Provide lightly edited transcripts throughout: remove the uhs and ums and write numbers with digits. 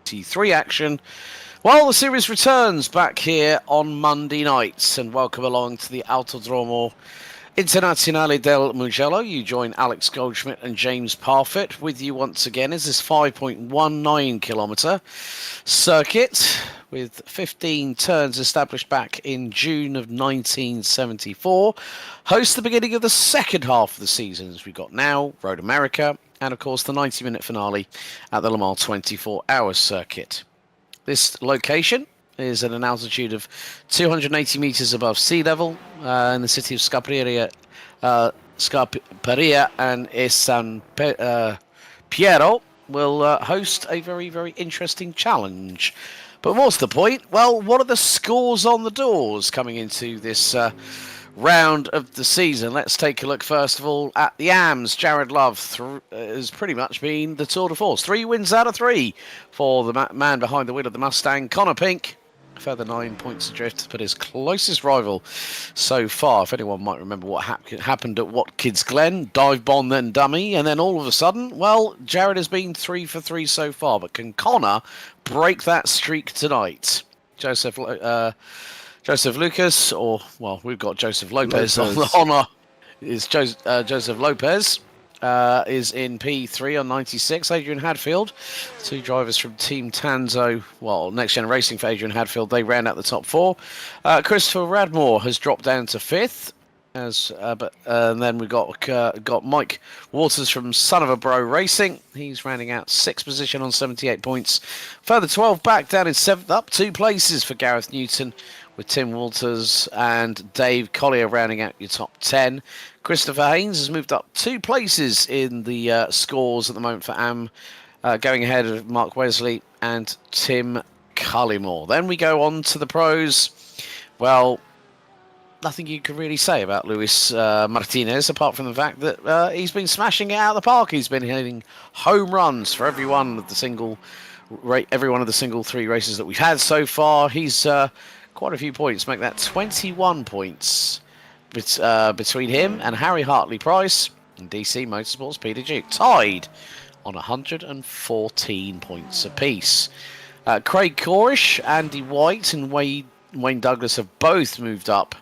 GT3 action. Well, the series returns back here on Monday nights, and welcome along to the Autodromo Internazionale del Mugello. You join Alex Goldschmidt and James Parfitt with you once again as this 5.19 kilometre circuit with 15 turns established back in June of 1974 hosts the beginning of the second half of the season, as we've got now Road America and of course the 90-minute finale at the Le Mans 24-hour circuit. This location is at an altitude of 280 metres above sea level in the city of Scaperia and San Piero will host a very, very interesting challenge. But more to the point, well, what are the scores on the doors coming into this round of the season? Let's take a look first of all at the AMS. Jared Love has pretty much been the tour de force. 3 wins out of 3 for the man behind the wheel of the Mustang. Connor Pink, further 9 points adrift, but his closest rival so far, if anyone might remember what happened at Watkins Glen, dive bomb then dummy, and then all of a sudden, well, Jared has been 3 for 3 so far, but can Connor break that streak tonight? Joseph Lucas, or, well, we've got Joseph Lopez. On the honour is Joseph Lopez. Is in P3 on 96. Adrian Hadfield, 2 drivers from Team Tanso, well, Next Gen Racing for Adrian Hadfield, they ran out the top 4. Christopher Radmore has dropped down to 5th, and then we've got Mike Waters from Son of a Bro Racing. He's rounding out 6th position on 78 points. Further 12 back down in 7th, up 2 places for Gareth Newton, with Tim Walters and Dave Collier rounding out your top 10. Christopher Haynes has moved up 2 places in the scores at the moment for AM, going ahead of Mark Wesley and Tim Cullimore. Then we go on to the pros. Well, nothing you can really say about Luis Martinez, apart from the fact that he's been smashing it out of the park. He's been hitting home runs for every one of the single 3 races that we've had so far. He's quite a few points, make that 21 points between him and Harry Hartley-Price and DC Motorsports Peter Duke, tied on 114 points apiece. Craig Corish, Andy White and Wayne Douglas have both moved up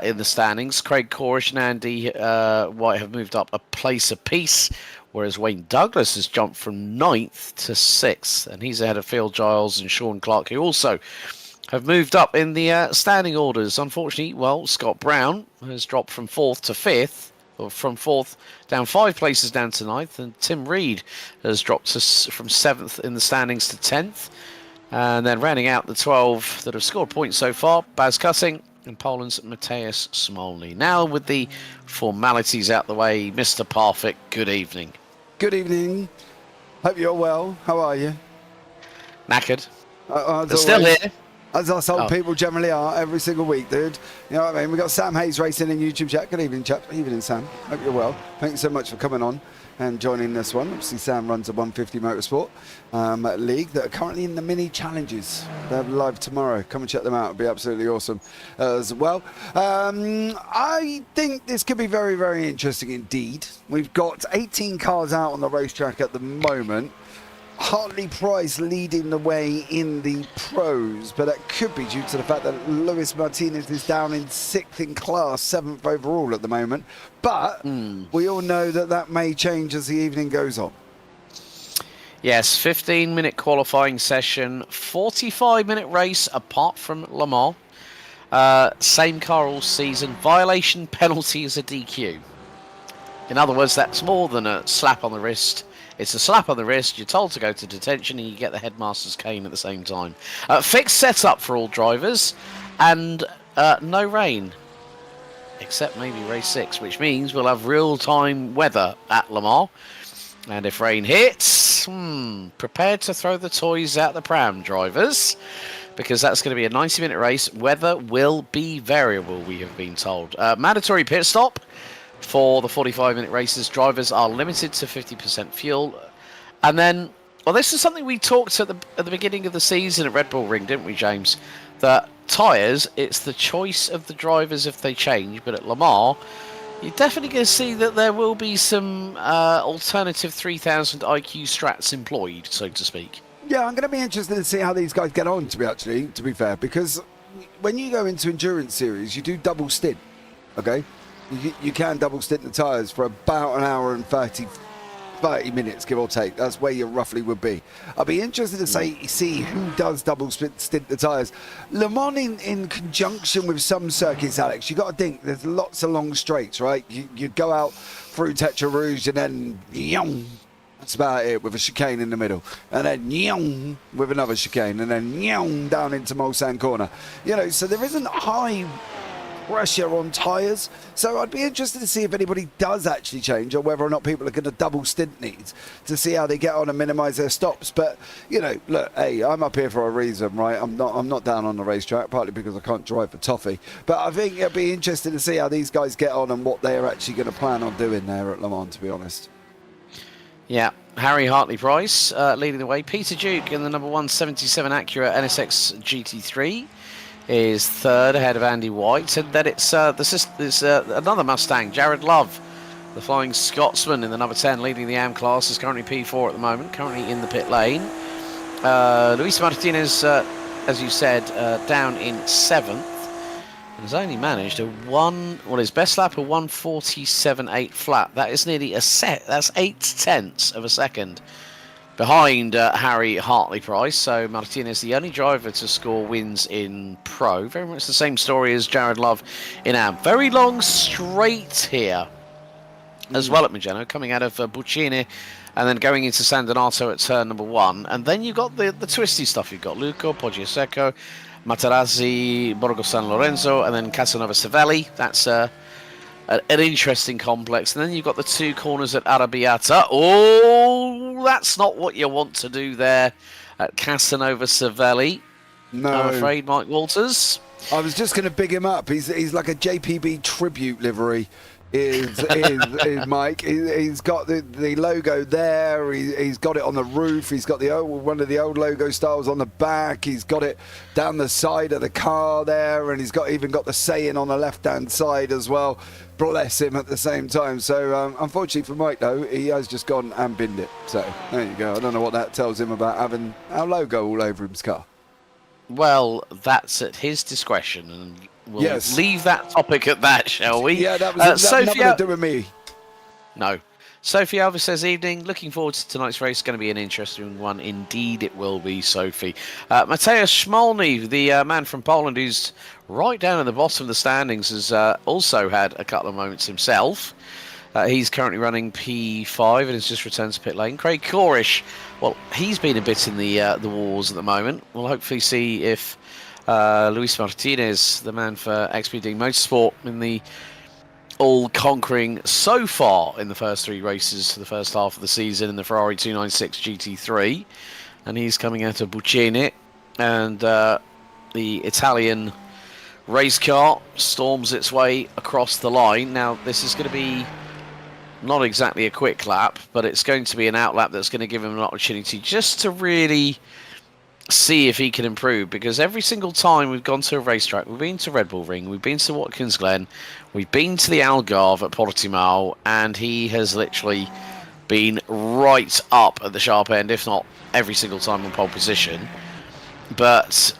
in the standings. Craig Corish and Andy White have moved up a place apiece, whereas Wayne Douglas has jumped from 9th to 6th, and he's ahead of Phil Giles and Sean Clark, who also have moved up in the standing orders. Unfortunately, well, Scott Brown has dropped from 4th to 5th, or from 4th down 5 places down to 9th, and Tim Reed has dropped from 7th in the standings to 10th. And then rounding out the 12 that have scored points so far, Baz Cutting and Poland's Mateusz Smolny. Now with the formalities out the way, Mr. Parfitt, good evening. Good evening. Hope you're well. How are you? Knackered. They're still here. As us old people generally are every single week, dude. You know what I mean? We've got Sam Hayes racing in YouTube chat. Good evening, chap. Evening, Sam. Hope you're well. Thank you so much for coming on and joining this one. Obviously, Sam runs a 150 Motorsport league that are currently in the mini challenges. They're live tomorrow. Come and check them out. It'll be absolutely awesome as well. I think this could be very, very interesting indeed. We've got 18 cars out on the racetrack at the moment. Hartley-Price leading the way in the pros, but that could be due to the fact that Luis Martinez is down in 6th in class, 7th overall at the moment. But we all know that that may change as the evening goes on. Yes, 15-minute qualifying session, 45-minute race apart from Le Mans. Same car all season. Violation penalty is a DQ. In other words, that's more than a slap on the wrist. It's a slap on the wrist, you're told to go to detention, and you get the headmaster's cane at the same time. Fixed setup for all drivers, and no rain, except maybe race 6, which means we'll have real-time weather at Le Mans. And if rain hits, prepare to throw the toys out the pram, drivers, because that's going to be a 90-minute race. Weather will be variable, we have been told. Mandatory pit stop. For the 45-minute races, drivers are limited to 50% fuel. And then, well, this is something we talked at the beginning of the season at Red Bull Ring, didn't we, James? That tyres, it's the choice of the drivers if they change. But at Le Mans, you're definitely going to see that there will be some alternative 3000 IQ strats employed, so to speak. Yeah, I'm going to be interested to see how these guys get on, to be fair, because when you go into endurance series, you do double stint, okay? You can double stint the tyres for about an hour and 30 minutes, give or take. That's where you roughly would be. I'll be interested to see who does double stint the tyres. Le Mans in conjunction with some circuits, Alex, you got to think there's lots of long straights, right? You go out through Tetra Rouge and then yong, that's about it, with a chicane in the middle, and then yong with another chicane, and then yong down into Mulsanne Corner. You know, so there isn't high pressure on tyres, so I'd be interested to see if anybody does actually change, or whether or not people are going to double stint needs to see how they get on and minimise their stops. But you know, look, hey, I'm up here for a reason, right? I'm not down on the racetrack, partly because I can't drive for toffee, but I think it'll be interesting to see how these guys get on and what they're actually going to plan on doing there at Le Mans, to be honest. Yeah, Harry Hartley-Price leading the way. Peter Duke in the number 177 Acura NSX GT3 is third ahead of Andy White, and then it's another Mustang, Jared Love, the Flying Scotsman in the number 10, leading the AM class, is currently P4 at the moment, currently in the pit lane. Luis Martinez, as you said, down in 7th, and has only managed his best lap, a 1:47.8 flat. That is nearly that's 8/10 of a second behind Harry Hartley-Price. So Martinez, the only driver to score wins in Pro. Very much the same story as Jared Love in AM. Very long straight here as well at Mugello, coming out of Buccini and then going into San Donato at turn number 1. And then you've got the twisty stuff. You've got Luco, Poggioseco, Materazzi, Borgo San Lorenzo, and then Casanova Savelli. That's an interesting complex. And then you've got the 2 corners at Arrabbiata. Oh, that's not what you want to do there at Casanova Savelli. No, I'm afraid, Mike Walters. I was just going to big him up. He's like a JPB tribute livery. Is Mike? He's got the logo there. He's got it on the roof. He's got one of the old logo styles on the back. He's got it down the side of the car there, and he's even got the saying on the left-hand side as well. Bless him at the same time. So unfortunately for Mike, though, he has just gone and binned it. So there you go. I don't know what that tells him about having our logo all over his car. Well, that's at his discretion, and we'll leave that topic at that, shall we? Yeah, that was nothing to do with me. No. Sophie Alves says, evening. Looking forward to tonight's race. Going to be an interesting one. Indeed, it will be, Sophie. Mateusz Szmolny, the man from Poland, who's right down at the bottom of the standings, has also had a couple of moments himself. He's currently running P5 and has just returned to pit lane. Craig Corish, well, he's been a bit in the wars at the moment. We'll hopefully see if Luis Martinez, the man for XPD Motorsport, in the all-conquering so far in the first 3 races for the first half of the season in the Ferrari 296 GT3. And he's coming out of Buccini. And the Italian race car storms its way across the line. Now, this is going to be not exactly a quick lap, but it's going to be an outlap that's going to give him an opportunity just to really see if he can improve, because every single time we've gone to a racetrack, we've been to Red Bull Ring, we've been to Watkins Glen, we've been to the Algarve at Portimao, and he has literally been right up at the sharp end, if not every single time on pole position. But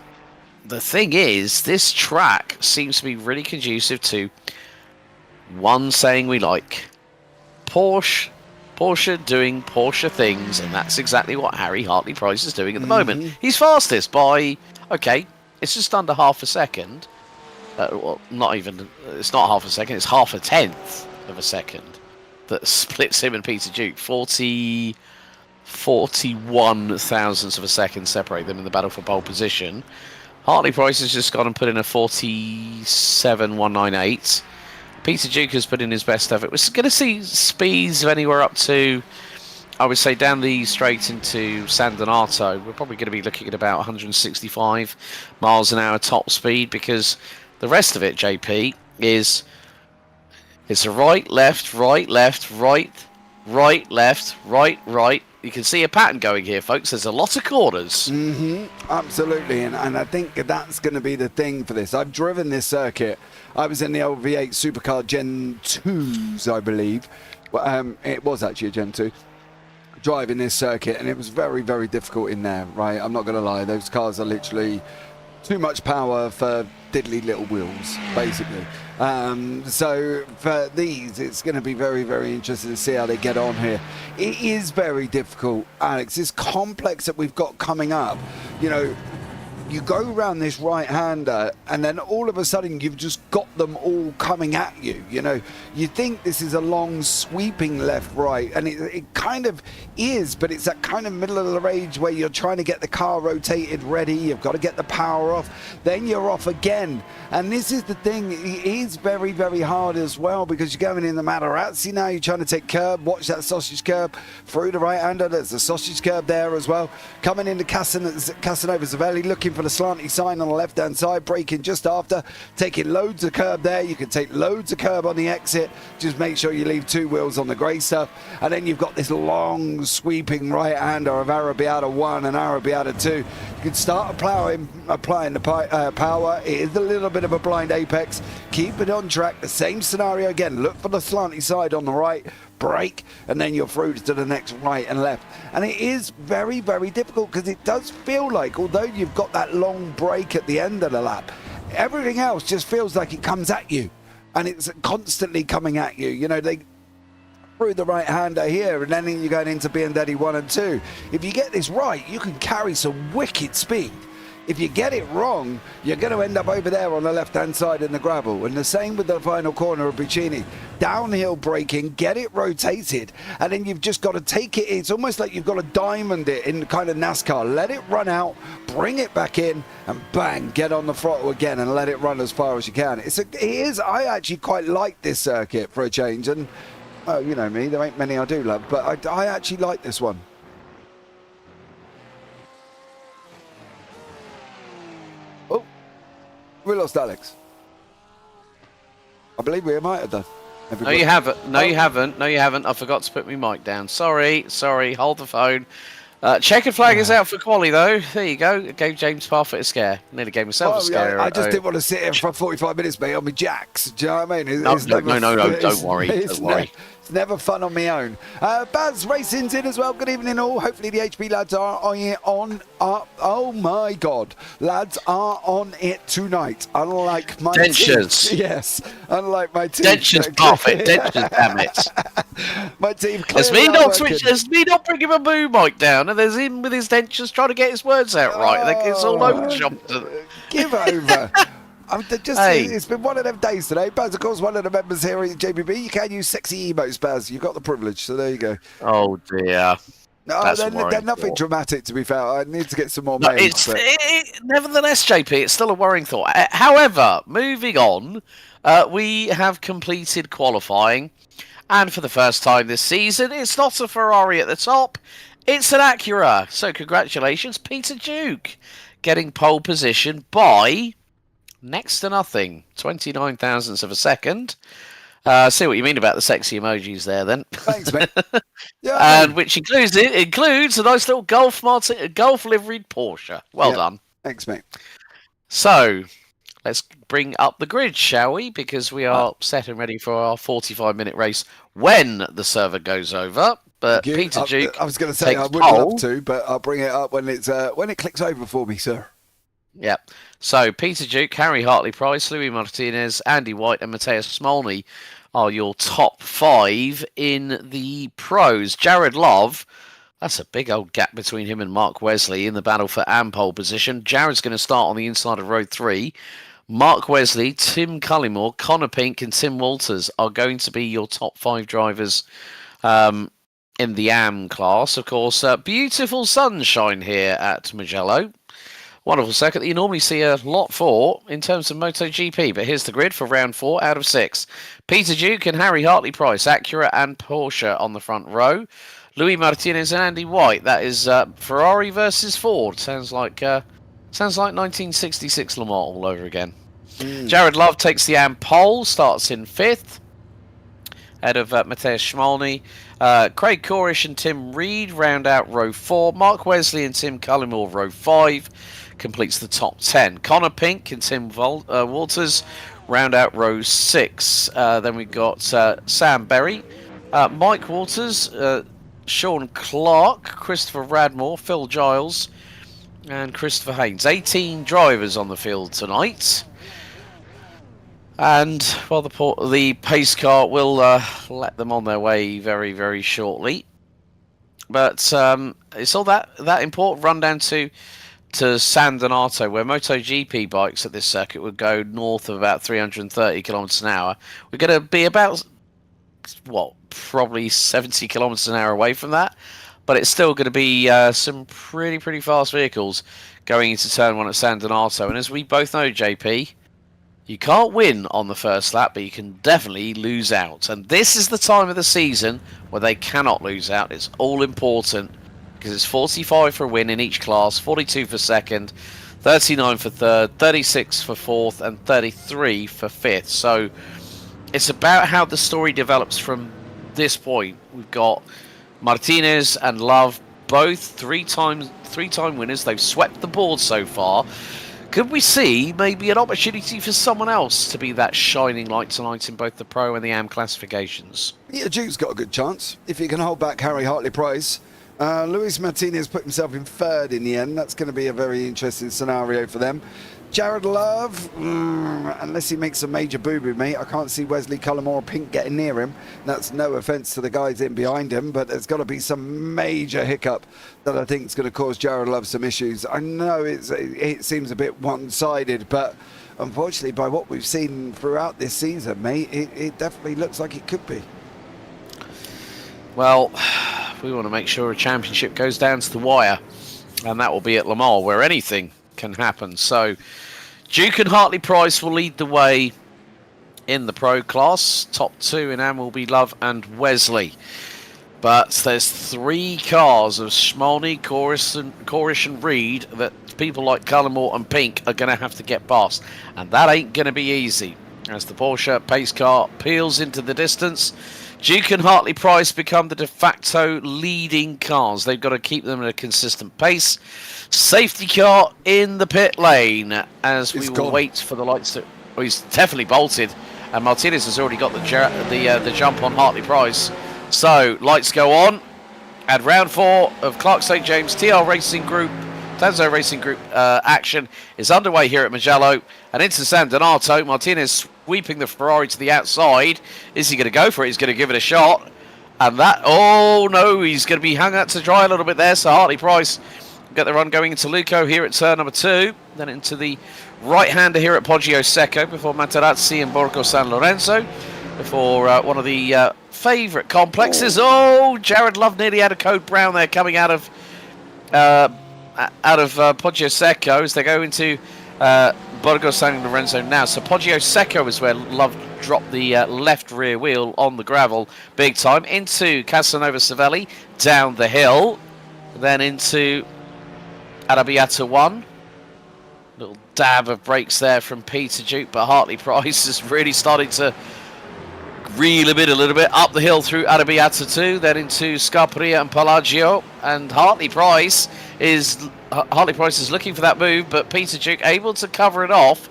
the thing is, this track seems to be really conducive to one saying we like: Porsche doing Porsche things, and that's exactly what Harry Hartley-Price is doing at the moment. He's fastest by, it's just under half a second. Well, it's not half a second, it's half a tenth of a second that splits him and Peter Duke. 41 thousandths of a second separate them in the battle for pole position. Hartley-Price has just gone and put in a 47.198. Peter Duke has put in his best effort. We're going to see speeds of anywhere up to, I would say, down the straight into San Donato. We're probably going to be looking at about 165 miles an hour top speed, because the rest of it, JP, it's a right, left, right, left, right, right, left, right, right. You can see a pattern going here, folks. There's a lot of corners. Absolutely, and I think that's going to be the thing for this. I've driven this circuit. I was in the old V8 Supercar Gen 2s, I believe. It was actually a Gen 2. driving this circuit, and it was very, very difficult in there, right? I'm not going to lie. Those cars are literally too much power for diddly little wheels, basically. So for these, it's going to be very, very interesting to see how they get on here. It is very difficult, Alex. This complex that we've got coming up, you know, you go around this right-hander, and then all of a sudden you've just got them all coming at you. You know, you think this is a long sweeping left-right, and it kind of is, but it's that kind of middle of the range where you're trying to get the car rotated ready. You've got to get the power off, then you're off again. And this is the thing, it is very, very hard as well, because you're going in the Materazzi now. You're trying to take curb, watch that sausage curb through the right-hander. There's the sausage curb there as well. Coming into Casanova Zavelli, looking for the slanty sign on the left-hand side, braking just after, taking loads of curb there. You can take loads of curb on the exit. Just make sure you leave 2 wheels on the grey stuff. And then you've got this long sweeping right-hander of Arrabbiata 1 and Arrabbiata 2. You can start applying the power. It is a little bit of a blind apex. Keep it on track. The same scenario again. Look for the slanty side on the right. Brake, and then you're through to the next right and left. And it is very, very difficult, because it does feel like, although you've got that long break at the end of the lap, everything else just feels like it comes at you, and it's constantly coming at you. You know, they through the right-hander here, and then you're going into Biandetti 1 and 2. If you get this right, you can carry some wicked speed. If you get it wrong, you're going to end up over there on the left-hand side in the gravel. And the same with the final corner of Buccini. Downhill braking, get it rotated, and then you've just got to take it. It's almost like you've got to diamond it in kind of NASCAR. Let it run out, bring it back in, and bang, get on the throttle again and let it run as far as you can. I actually quite like this circuit for a change. And, well, you know me, there ain't many I do love, but I actually like this one. We lost Alex. I believe we might have done. No, you haven't. No, you haven't. No, you haven't. I forgot to put my mic down. Sorry. Hold the phone. Checkered flag is out for quali, though. There you go. It gave James Parfitt a scare. Nearly gave myself a scare. I just didn't want to sit here for 45 minutes, mate, on my jacks. Do you know what I mean? No, don't worry. Don't worry. It's never fun on my own. Baz Racing's in as well. Good evening, all. Hopefully the HP lads are oh my God. Lads are on it tonight. Unlike my Dentures. team. Yes. Unlike my team. Dentures, Parfitt. Dentures, damn it. My team There's me not bringing my boom mic down, and there's him with his dentures trying to get his words out right. Like, it's all over the Give over. It's been one of them days today. Baz, of course, one of the members here at JPB. You can use sexy emotes, Baz. You've got the privilege, so there you go. Oh, dear. No, they're nothing dramatic, to be fair. I need to get some more mails. Nevertheless, JP, it's still a worrying thought. However, moving on, we have completed qualifying, and for the first time this season, it's not a Ferrari at the top, it's an Acura. So congratulations, Peter Duke, getting pole position by next to nothing, 29 thousandths of a second. See what you mean about the sexy emojis there, then. Thanks, mate. Yeah, and which includes a nice little golf liveried Porsche. Well done. Thanks, mate. So let's bring up the grid, shall we? Because we are set and ready for our 45-minute race when the server goes over. But Peter Duke, I was going to say I would love to, but I'll bring it up when it clicks over for me, sir. Yeah. So Peter Duke, Harry Hartley-Price, Louis Martinez, Andy White, and Matthias Smolny are your top 5 in the pros. Jared Love, that's a big old gap between him and Mark Wesley in the battle for AM pole position. Jared's going to start on the inside of row 3. Mark Wesley, Tim Cullimore, Connor Pink, and Tim Walters are going to be your top 5 drivers in the AM class. Of course, beautiful sunshine here at Mugello. Wonderful circuit that you normally see a lot for in terms of MotoGP. But here's the grid for round 4 out of 6. Peter Duke and Harry Hartley-Price, Acura and Porsche on the front row. Louis Martinez and Andy White. That is Ferrari versus Ford. Sounds like 1966 Le Mans all over again. Jared Love takes the AM pole, starts in 5th. Ahead of Matthias Schmalny. Craig Corish and Tim Reed round out row 4. Mark Wesley and Tim Cullimore row 5. Completes the top 10. Connor Pink and Tim Walters round out row 6. Then we've got Sam Berry, Mike Waters, Sean Clark, Christopher Radmore, Phil Giles, and Christopher Haynes. 18 drivers on the field tonight. And, well, the pace car will let them on their way very, very shortly. But it's all that important run down to San Donato, where MotoGP bikes at this circuit would go north of about 330 kilometers an hour. We're going to be about, what, probably 70 kilometers an hour away from that. But it's still going to be some pretty fast vehicles going into turn 1 at San Donato. And as we both know, JP, you can't win on the first lap, but you can definitely lose out. And this is the time of the season where they cannot lose out. It's all important because it's 45 for a win in each class, 42 for second, 39 for third, 36 for fourth, and 33 for fifth. So it's about how the story develops from this point. We've got Martinez and Love, both three-time winners. They've swept the board so far. Could we see maybe an opportunity for someone else to be that shining light tonight in both the Pro and the AM classifications? Yeah, Duke's got a good chance if he can hold back Harry Hartley-Price. Luis Martinez put himself in third in the end. That's going to be a very interesting scenario for them. Jared Love, unless he makes a major boo-boo, mate, I can't see Wesley Cullimore or Pink getting near him. That's no offence to the guys in behind him, but there's got to be some major hiccup that I think is going to cause Jared Love some issues. I know it seems a bit one-sided, but unfortunately, by what we've seen throughout this season, mate, it definitely looks like it could be. Well, we want to make sure a championship goes down to the wire, and that will be at Le Mans, where anything can happen. So Duke and Hartley-Price will lead the way in the Pro class. Top two in AM will be Love and Wesley. But there's three cars of Schmalny, Corish and Reed that people like Cullimore and Pink are going to have to get past. And that ain't going to be easy. As the Porsche pace car peels into the distance, Duke and Hartley-Price become the de facto leading cars. They've got to keep them at a consistent pace. Safety car in the pit lane as we will wait for the lights to... Oh, he's definitely bolted. And Martinez has already got the jump on Hartley-Price. So, lights go on. And round 4 of Clark St. James Tanso Racing Group action is underway here at Mugello. And into San Donato. Martinez sweeping the Ferrari to the outside. Is he going to go for it? He's going to give it a shot. And that... Oh, no. He's going to be hung out to dry a little bit there. So, Hartley-Price get the run going into Luco here at turn number 2. Then into the right-hander here at Poggio Secco before Materazzi and Borgo San Lorenzo. Before one of the favourite complexes. Oh, Jared Love nearly had a code brown there coming out of Poggio Secco as they go into Borgo San Lorenzo now. So Poggio Secco is where Love dropped the left rear wheel on the gravel big time. Into Casanova Savelli down the hill. Then into Arrabbiata 1. Little dab of brakes there from Peter Duke, but Hartley-Price is really starting to reel a little bit up the hill through Arrabbiata 2, then into Scarperia and Palagio, and Hartley-Price is looking for that move, but Peter Duke able to cover it off.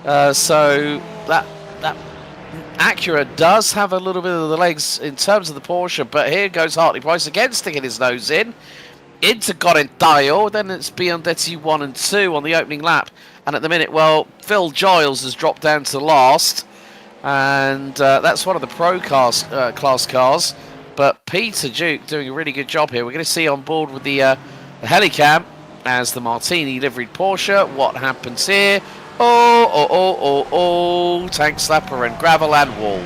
So that Acura does have a little bit of the legs in terms of the Porsche, but here goes Hartley-Price again, sticking his nose into Correntaio, then it's Biondetti 1 and 2 on the opening lap, and at the minute, well, Phil Giles has dropped down to last, and that's one of the Pro class cars, but Peter Duke doing a really good job here. We're going to see on board with the Helicam as the Martini liveried Porsche. What happens here? Oh, tank slapper and gravel and wall.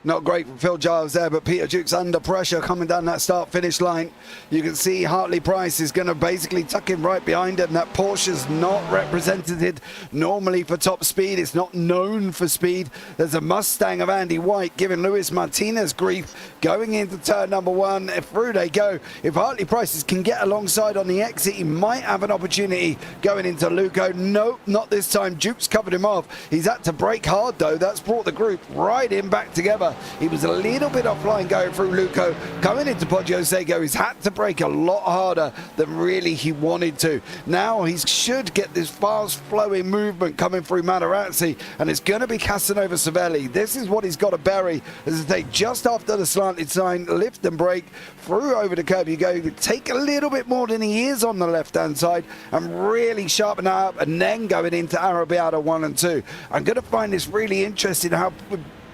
Not great for Phil Giles there, but Peter Duke's under pressure coming down that start-finish line. You can see Hartley-Price is going to basically tuck him right behind him. That Porsche's not represented normally for top speed. It's not known for speed. There's a Mustang of Andy White giving Luis Martinez grief going into turn number 1. Through they go. If Hartley-Price can get alongside on the exit, he might have an opportunity going into Luco. Nope, not this time. Duke's covered him off. He's had to brake hard, though. That's brought the group right in back together. He was a little bit offline going through Luco. Coming into Poggio Seco, he's had to brake a lot harder than really he wanted to. Now he should get this fast flowing movement coming through Matarazzi, and it's going to be Casanova Savelli. This is what he's got to bury, as I say, just after the slanted sign, lift and brake, through over the curb you go. Take a little bit more than he is on the left-hand side and really sharpen that up, and then going into Arrabbiata 1 and 2. I'm going to find this really interesting how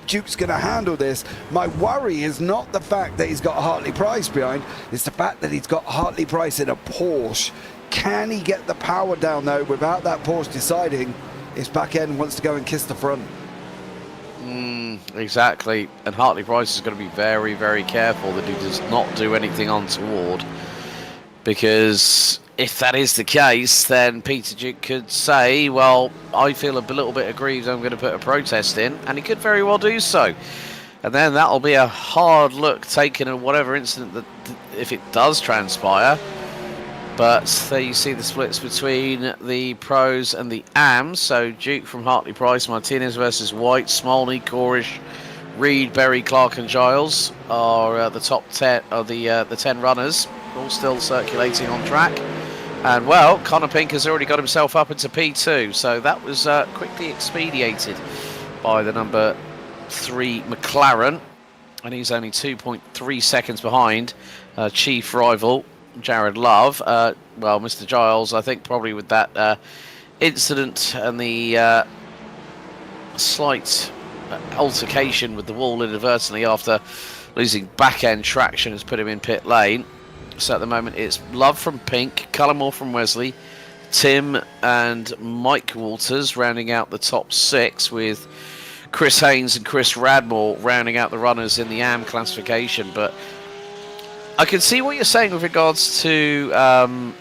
Duke's going to handle this. My worry is not the fact that he's got Hartley Price behind, it's the fact that he's got Hartley Price in a Porsche. Can he get the power down though without that Porsche deciding his back end wants to go and kiss the front? Exactly, and Hartley Price is going to be very, very careful that he does not do anything untoward, because if that is the case, then Peter Duke could say, well, I feel a little bit aggrieved, I'm going to put a protest in, and he could very well do so. And then that'll be a hard look taken at whatever incident that, if it does transpire. But there you see the splits between the pros and the AMs. So Duke from Hartley Price, Martinez versus White, Smolny, Corish, Reed, Berry, Clark and Giles are the top 10 of the 10 runners, all still circulating on track. And well, Connor Pink has already got himself up into P2, so that was quickly expedited by the number 3 McLaren, and he's only 2.3 seconds behind chief rival Jared Love. Well, Mr. Giles, I think probably with that incident and the slight altercation with the wall inadvertently after losing back-end traction, has put him in pit lane. So at the moment it's Love from Pink, Cullimore from Wesley, Tim and Mike Walters rounding out the top 6, with Chris Haynes and Chris Radmore rounding out the runners in the AM classification. But I can see what you're saying with regards to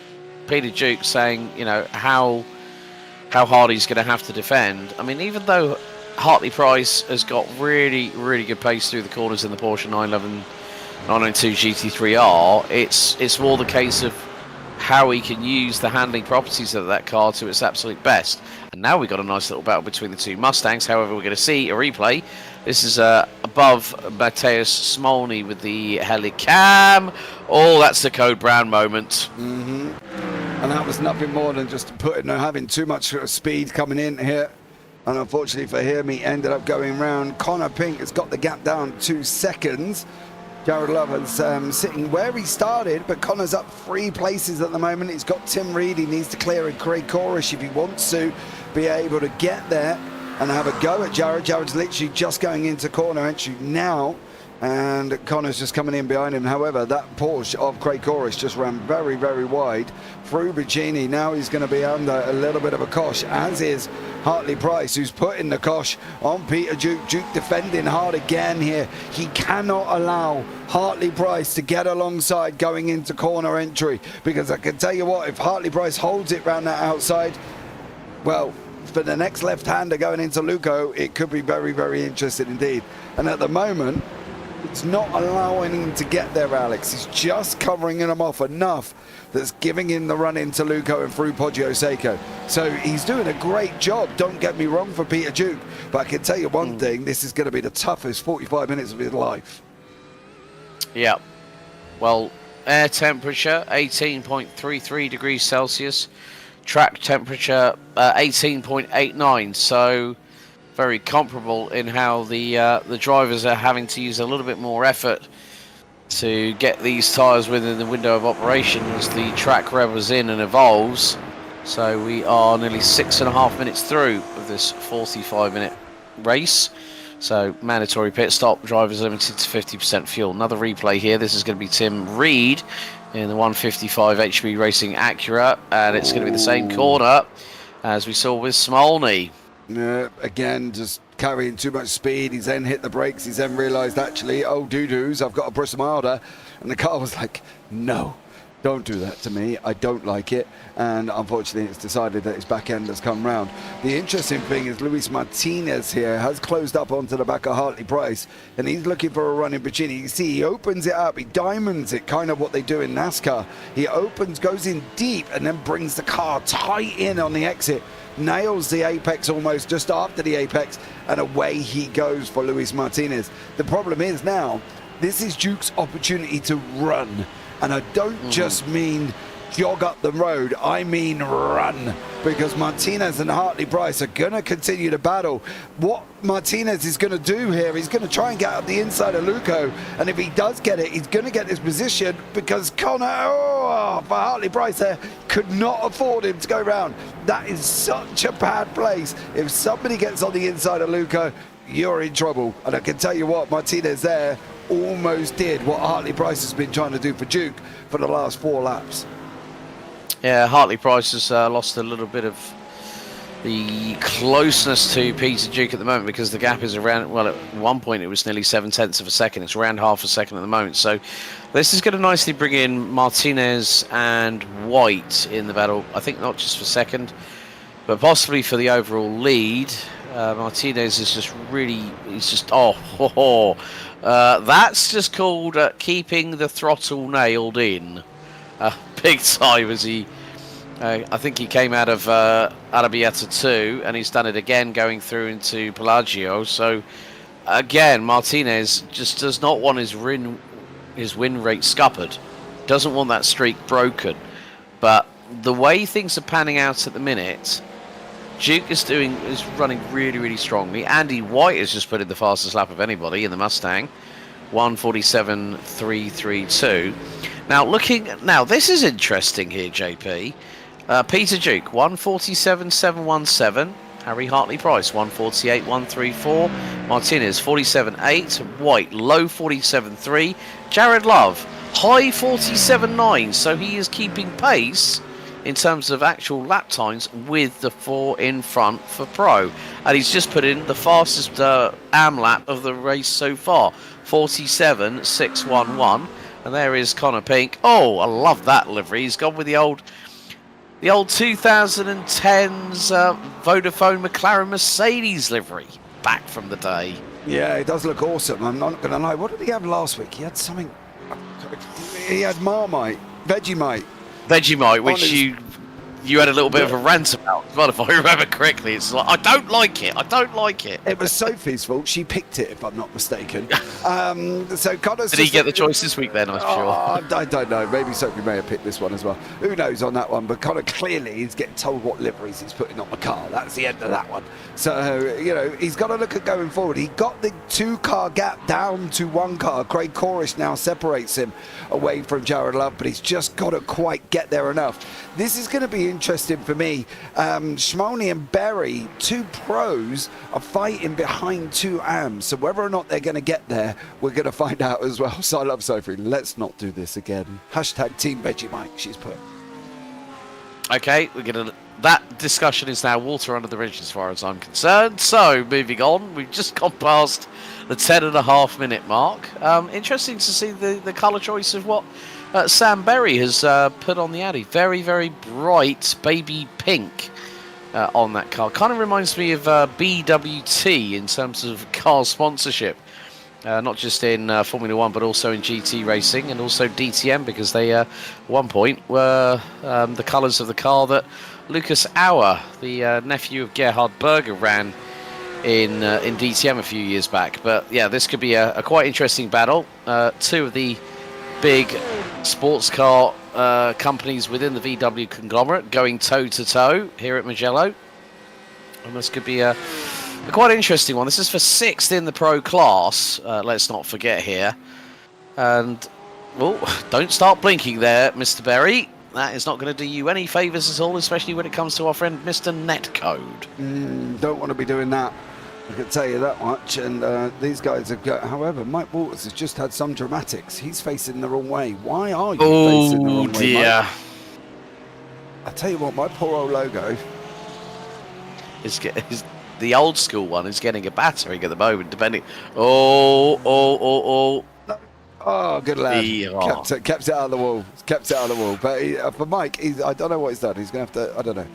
Peter Duke saying, you know, how hard he's going to have to defend. I mean, even though Hartley Price has got really, really good pace through the corners in the Porsche 911 992 GT3R, it's more the case of how he can use the handling properties of that car to its absolute best. And now we've got a nice little battle between the two Mustangs. However, we're going to see a replay. This is above Mateus Smolny with the Helicam. Oh, that's the Code Brown moment. And that was nothing more than just having too much speed coming in here. And unfortunately for him, he ended up going round. Connor Pink has got the gap down 2 seconds. Jared Love is sitting where he started, but Connor's up 3 places at the moment. He's got Tim Reed. He needs to clear a Craig Corish if he wants to be able to get there and have a go at Jared. Jared's literally just going into corner entry now, and Connor's just coming in behind him. However, that Porsche of Craig Corish just ran very, very wide through Bicini. Now he's going to be under a little bit of a cosh, as is Hartley Price, who's putting the cosh on Peter Duke. Duke defending hard again here. He cannot allow Hartley Price to get alongside going into corner entry, because I can tell you what, if Hartley Price holds it round that outside, well, for the next left-hander going into Luco, it could be very, very interesting indeed. And at the moment, it's not allowing him to get there, Alex. He's just covering him off enough that's giving him the run into Luco and through Poggio Seco. So he's doing a great job, don't get me wrong, for Peter Duke. But I can tell you one thing, this is going to be the toughest 45 minutes of his life. Yeah. Well, air temperature, 18.33 degrees Celsius. Track temperature, 18.89. So very comparable in how the drivers are having to use a little bit more effort to get these tyres within the window of operation as the track revels in and evolves. So we are nearly 6.5 minutes through of this 45-minute race. So mandatory pit stop, drivers limited to 50% fuel. Another replay here. This is going to be Tim Reed in the 155 HB Racing Acura, and it's going to be the same corner as we saw with Smolny. Again, just carrying too much speed. He's then hit the brakes. He's then realised, actually, oh, doo-doos, I've got to push milder. And the car was like, no, Don't do that to me. I don't like it. And unfortunately, it's decided that his back end has come round. The interesting thing is Luis Martinez here has closed up onto the back of Hartley Price, and he's looking for a run in between. You can see he opens it up. He diamonds it, kind of what they do in NASCAR. He opens, goes in deep, and then brings the car tight in on the exit. Nails the apex almost just after the apex, and away he goes for Luis Martinez. The problem is now, this is Duke's opportunity to run. And I don't just mean jog up the road, I mean run, because Martinez and Hartley Price are going to continue to battle. What Martinez is going to do here, he's going to try and get up the inside of Luco, and if he does get it, he's going to get this position, because Connor, for Hartley Price there, could not afford him to go round. That is such a bad place. If somebody gets on the inside of Luco, you're in trouble. And I can tell you what, Martinez there almost did what Hartley Price has been trying to do for Duke for the last 4 laps. Yeah, Hartley Price has lost a little bit of the closeness to Peter Duke at the moment, because the gap is around, well, at one point it was nearly 7/10 of a second. It's around half a second at the moment. So this is going to nicely bring in Martinez and White in the battle. I think not just for second, but possibly for the overall lead. Martinez is just really, he's just, that's just called keeping the throttle nailed in. Big time as he, I think he came out of Arrabbiata 2, and he's done it again going through into Pelagio. So again, Martinez just does not want his win rate scuppered. Doesn't want that streak broken. But the way things are panning out at the minute, Duke is running really, really strongly. Andy White has just put in the fastest lap of anybody in the Mustang, 1:47.332. Now this is interesting here, JP. Peter Duke, 1:47.717. Harry Hartley Price, 1:48.134. Martinez, 47.8. White, low 47.3. Jared Love, high 47.9. So he is keeping pace in terms of actual lap times with the 4 in front for Pro. And he's just put in the fastest AM lap of the race so far, 47.611. And there is Connor Pink. Oh, I love that livery. He's gone with the old 2010's Vodafone McLaren Mercedes livery back from the day. Yeah, it does look awesome. I'm not going to lie. What did he have last week? He had something. He had Marmite, Vegemite. Vegemite, which you had a little bit of a rant about as well, if I remember correctly. It's like, I don't like it. It was Sophie's fault. She picked it, if I'm not mistaken. So Connor's Did he get the choice this week then, I'm sure? I don't know. Maybe Sophie may have picked this one as well. Who knows on that one? But Connor clearly is getting told what liveries he's putting on the car. That's the end of that one. So, he's got to look at going forward. He got the 2-car gap down to 1 car. Craig Corish now separates him away from Jared Love, but he's just got to quite get there enough. This is going to be interesting for me. Shimoni and Berry, 2 pros, are fighting behind 2 AMs. So whether or not they're going to get there, we're going to find out as well. So I love Sophie. Let's not do this again. Hashtag Team Vegemite, she's put. Okay, that discussion is now water under the bridge as far as I'm concerned. So moving on, we've just gone past the 10.5 minute mark. Interesting to see the colour choice of what Sam Berry has put on the Audi. Very, very bright baby pink on that car. Kind of reminds me of BWT in terms of car sponsorship. Not just in Formula 1, but also in GT racing and also DTM, because they, at one point, were the colours of the car that Lucas Auer, the nephew of Gerhard Berger, ran in DTM a few years back. But yeah, this could be a quite interesting battle. 2 of the big sports car companies within the VW conglomerate going toe-to-toe here at Mugello. And this could be a quite interesting one. This is for 6th in the pro class, let's not forget here. And, don't start blinking there, Mr. Berry. That is not going to do you any favours at all, especially when it comes to our friend Mr. Netcode. Don't want to be doing that. I can tell you that much. And these guys have got, however, Mike Waters has just had some dramatics. He's facing the wrong way. Why are you facing the wrong way, dear. Mike? I tell you what, my poor old logo is the old school one is getting a battering at the moment, depending. Oh. No, Oh, good lad. Yeah. Kept it out of the wall. Kept it out of the wall. But for Mike, I don't know what he's done. He's going to have to, I don't know.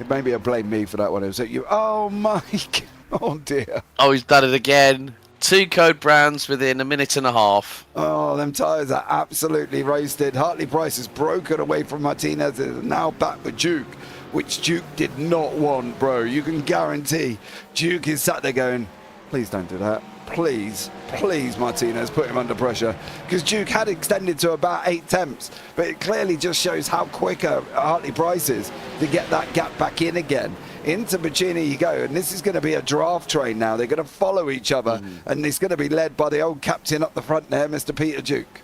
Maybe he'll blame me for that one. Was it you? Oh, Mike. Oh, dear. Oh, he's done it again. 2 code brands within a minute and a half. Oh, them tyres are absolutely roasted. Hartley Price has broken away from Martinez and is now back with Duke, which Duke did not want, bro. You can guarantee Duke is sat there going, please don't do that. Please, please, Martinez, put him under pressure. Because Duke had extended to about 8 tenths, but it clearly just shows how quicker Hartley Price is to get that gap back in again. Into Bacini you go, and this is going to be a draft train now. They're going to follow each other, and it's going to be led by the old captain up the front there, Mr. Peter Duke.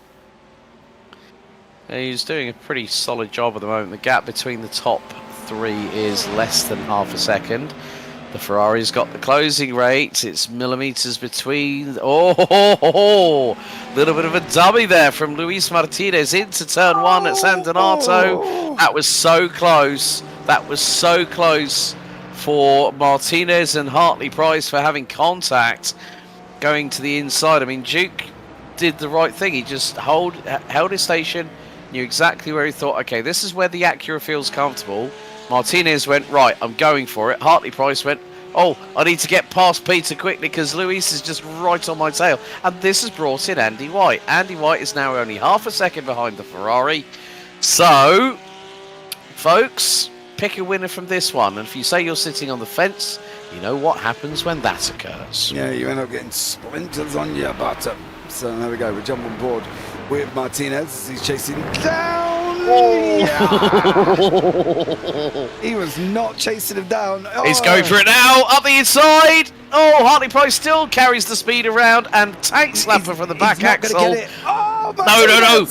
He's doing a pretty solid job at the moment. The gap between the top 3 is less than half a second. The Ferrari's got the closing rate. It's millimeters between. Oh, little bit of a dummy there from Luis Martinez into turn 1 at San Donato. That was so close. That was so close for Martinez and Hartley Price for having contact going to the inside. I mean, Duke did the right thing. He just held his station, knew exactly where he thought, okay, this is where the Acura feels comfortable. Martinez went, right, I'm going for it. Hartley Price went, oh, I need to get past Peter quickly because Luis is just right on my tail. And this has brought in Andy White. Andy White is now only half a second behind the Ferrari. So, folks, pick a winner from this one. And if you say you're sitting on the fence, you know what happens when that occurs. Yeah, you end up getting splinters on your bottom. So there we go. We jump on board with Martinez. He's chasing down. Yeah. He was not chasing him down. Oh. He's going for it now. Up the inside. Oh, Hartley Price still carries the speed around and tank slapper from the back axle. Get it. Oh, no.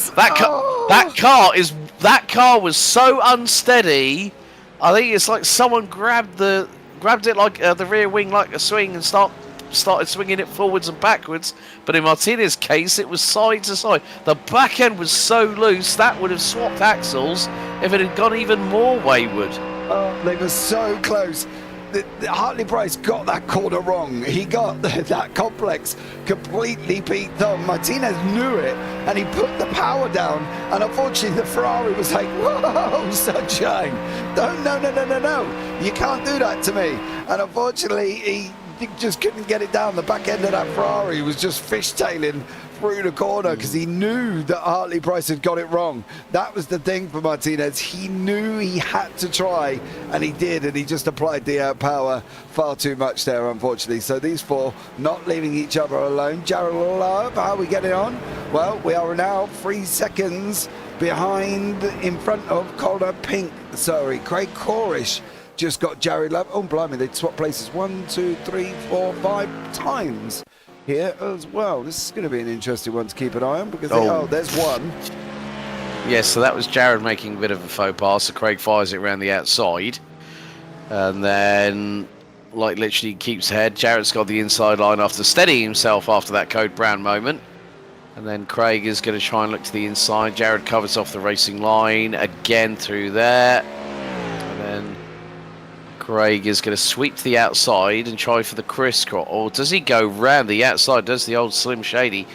That car was so unsteady. I think it's like someone grabbed it like the rear wing like a swing and started swinging it forwards and backwards, but in Martinez's case it was side to side. The back end was so loose that would have swapped axles if it had gone even more wayward. Oh, they were so close. Hartley Price got that corner wrong. He got that complex completely peaked on. Martinez knew it and he put the power down, and unfortunately the Ferrari was like, whoa, sunshine, no, you can't do that to me. And unfortunately he just couldn't get it down. The back end of that Ferrari was just fishtailing through the corner because he knew that Hartley Price had got it wrong. That was the thing for Martinez. He knew he had to try, and he did, and he just applied the power far too much there, unfortunately. So these 4 not leaving each other alone. Jared Love, how are we getting on? Well, we are now 3 seconds behind in front of Craig Corish just got Jared Love. Oh, blimey, they swapped places 1, 2, 3, 4, 5 times here as well. This is going to be an interesting one to keep an eye on because there's one. Yes, so that was Jared making a bit of a faux pas, so Craig fires it around the outside, and then like literally keeps ahead. Jared's got the inside line after steadying himself after that Code Brown moment, and then Craig is going to try and look to the inside. Jared covers off the racing line again through there, and then Craig is going to sweep to the outside and try for the crisscross. Or does he go round the outside? Does the old Slim Shady?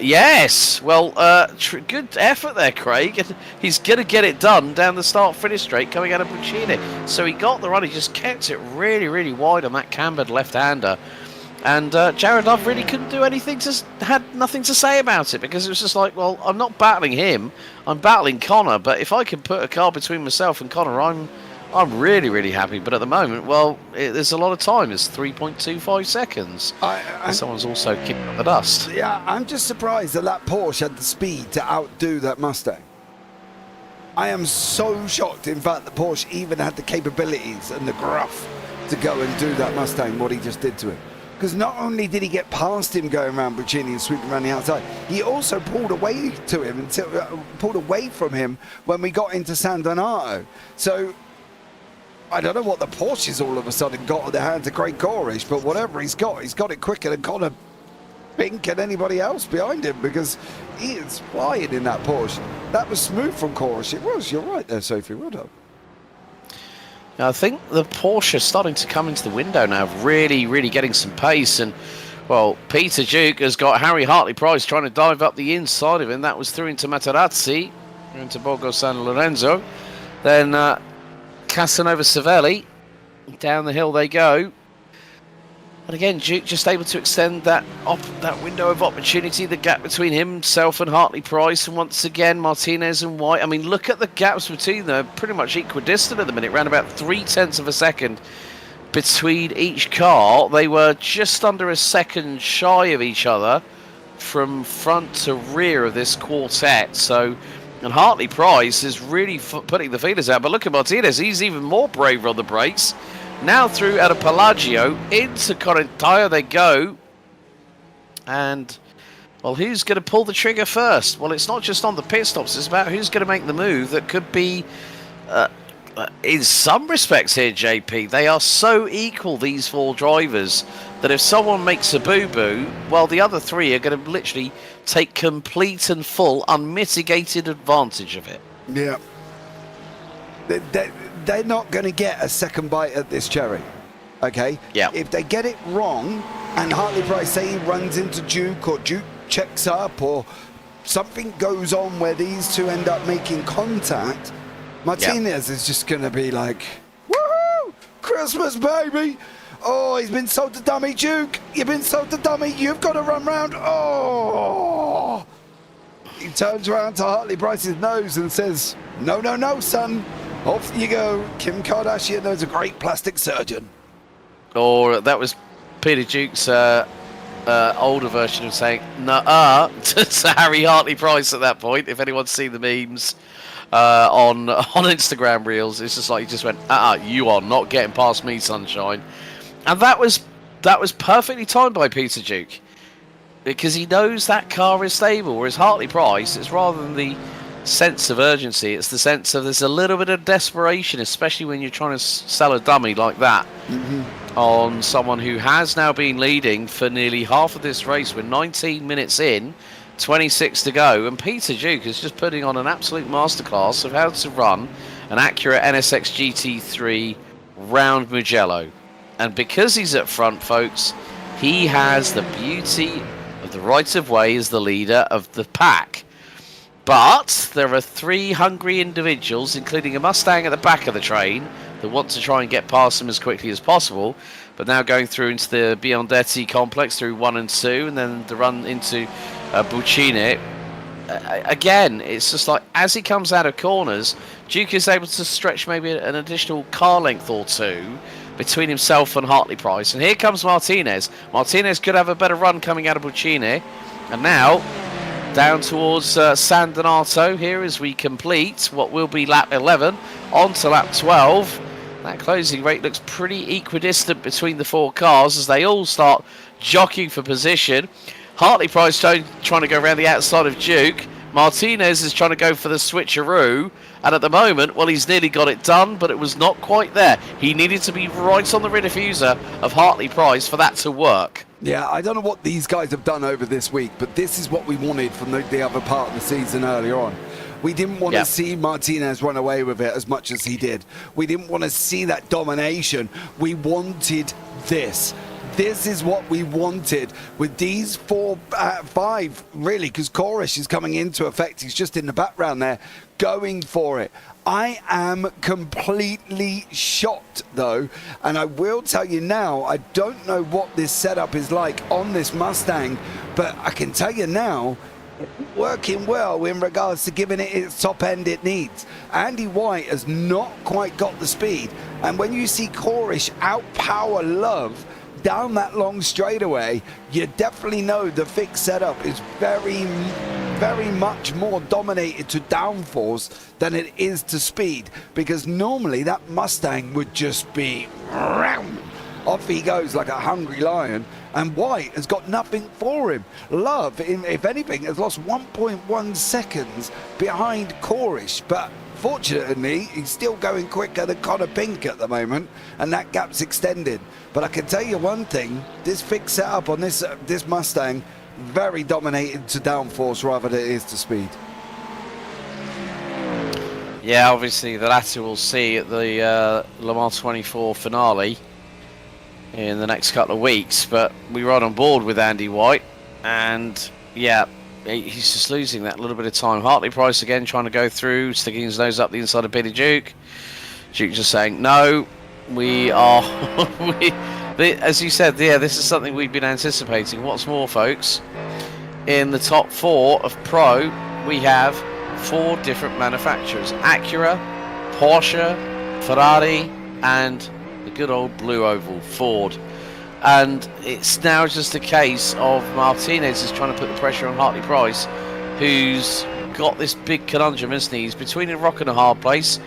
Yes. Well, good effort there, Craig. And he's going to get it done down the start-finish straight coming out of Buccini. So he got the run. He just kept it really, really wide on that cambered left-hander. And Jared Love really couldn't do anything, had nothing to say about it, because it was just like, well, I'm not battling him. I'm battling Connor. But if I can put a car between myself and Connor, I'm really, really happy. But at the moment, well, there's a lot of time. It's 3.25 seconds. Someone's also kicking up the dust. Yeah, I'm just surprised that Porsche had the speed to outdo that Mustang. I am so shocked, in fact, that Porsche even had the capabilities and the gruff to go and do that Mustang, what he just did to him. Because not only did he get past him going around Buccini and sweeping around the outside, he also pulled away to him until pulled away from him when we got into San Donato. So I don't know what the Porsches all of a sudden got on their hands to Craig Corish, but whatever he's got it quicker than Connor Pink and anybody else behind him, because he is flying in that Porsche. That was smooth from Corish. It was. You're right there, Sophie. Well done. I think the Porsche is starting to come into the window now, really, really getting some pace. And Well, Peter Duke has got Harry Hartley-Price trying to dive up the inside of him. That was through into Materazzi, into Borgo San Lorenzo. Then Casanova Savelli, down the hill they go. And again, Duke just able to extend that window of opportunity, the gap between himself and Hartley-Price. And once again, Martinez and White. I mean, look at the gaps between them, pretty much equidistant at the minute, around about 0.3 of a second between each car. They were just under a second shy of each other from front to rear of this quartet. So, and Hartley-Price is really putting the feelers out. But look at Martinez, he's even more braver on the brakes. Now through out of Pelagio, into Correntaya they go. And, well, who's going to pull the trigger first? Well, it's not just on the pit stops, it's about who's going to make the move that could be, in some respects here, JP, they are so equal, these four drivers, that if someone makes a boo-boo, well, the other three are going to literally take complete and full, unmitigated advantage of it. Yeah. They're not going to get a second bite at this cherry, okay? Yeah. If they get it wrong, and Hartley-Price say he runs into Duke, or Duke checks up, or something goes on where these two end up making contact, Martinez is just going to be like, woohoo! Christmas, baby! Oh, he's been sold to dummy, Duke! You've been sold to dummy, you've got to run round! Oh! He turns around to Hartley-Price's nose and says, no, no, no, son! Off you go. Kim Kardashian knows a great plastic surgeon. Or that was Peter Duke's older version of saying "nuh-uh" to Harry Hartley-Price at that point. If anyone's seen the memes on Instagram reels, it's just like he just went, you are not getting past me, sunshine. And that was perfectly timed by Peter Duke, because he knows that car is stable. Whereas Hartley-Price, it's rather than the sense of urgency, it's the sense of there's a little bit of desperation, especially when you're trying to sell a dummy like that on someone who has now been leading for nearly half of this race. We're 19 minutes in, 26 to go, and Peter Duke is just putting on an absolute masterclass of how to run an accurate NSX GT3 round Mugello. And because he's at front, folks, he has the beauty of the right of way as the leader of the pack. But there are three hungry individuals, including a Mustang at the back of the train, that want to try and get past him as quickly as possible. But now going through into the Biondetti complex through 1 and 2, and then the run into Buccine. Again, it's just like as he comes out of corners, Duke is able to stretch maybe an additional car length or two between himself and Hartley-Price. And here comes Martinez. Martinez could have a better run coming out of Buccine. And now down towards San Donato here as we complete what will be lap 11 on to lap 12. That closing rate looks pretty equidistant between the four cars as they all start jockeying for position. Hartley-Price trying to go around the outside of Duke. Martinez is trying to go for the switcheroo, and at the moment, well, he's nearly got it done, but it was not quite there. He needed to be right on the rear diffuser of Hartley-Price for that to work. Yeah, I don't know what these guys have done over this week, but this is what we wanted from the other part of the season earlier on. We didn't want to see Martinez run away with it as much as he did. We didn't want to see that domination. We wanted this. This is what we wanted with these 4, 5, really, because Korish is coming into effect. He's just in the background there, going for it. I am completely shocked, though, and I will tell you now, I don't know what this setup is like on this Mustang, but I can tell you now, working well in regards to giving it its top end it needs. Andy White has not quite got the speed, and when you see Korish outpower Love down that long straightaway, you definitely know the fixed setup is very, very much more dominated to downforce than it is to speed, because normally that Mustang would just be off he goes like a hungry lion, and White has got nothing for him. Love, if anything, has lost 1.1 seconds behind Korish, but fortunately, he's still going quicker than Connor Pink at the moment, and that gap's extended. But I can tell you one thing, this fixed setup on this Mustang, very dominated to downforce rather than it is to speed. Yeah, obviously the latter we'll see at the Le Mans 24 finale. in the next couple of weeks. But we ride on board with Andy White, and yeah, he's just losing that little bit of time. Hartley Price again trying to go through, sticking his nose up the inside of Billy Duke. Duke just saying, no, we are... as you said, yeah, this is something we've been anticipating. What's more, folks, in the top 4 of Pro, we have 4 different manufacturers. Acura, Porsche, Ferrari, and the good old blue oval, Ford. And it's now just a case of Martinez is trying to put the pressure on Hartley Price, who's got this big conundrum, isn't he? He's between a rock and a hard place.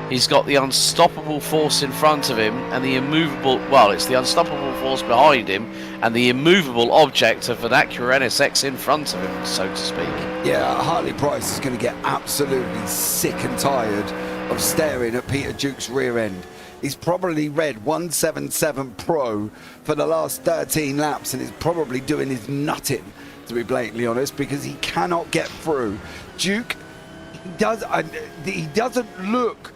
He's got the unstoppable force in front of him and the immovable, well, it's the unstoppable force behind him and the immovable object of an Acura NSX in front of him, so to speak. Yeah, Hartley Price is going to get absolutely sick and tired of staring at Peter Duke's rear end. He's probably read 177 Pro for the last 13 laps and is probably doing his nutting, to be blatantly honest, because he cannot get through. Duke, he doesn't look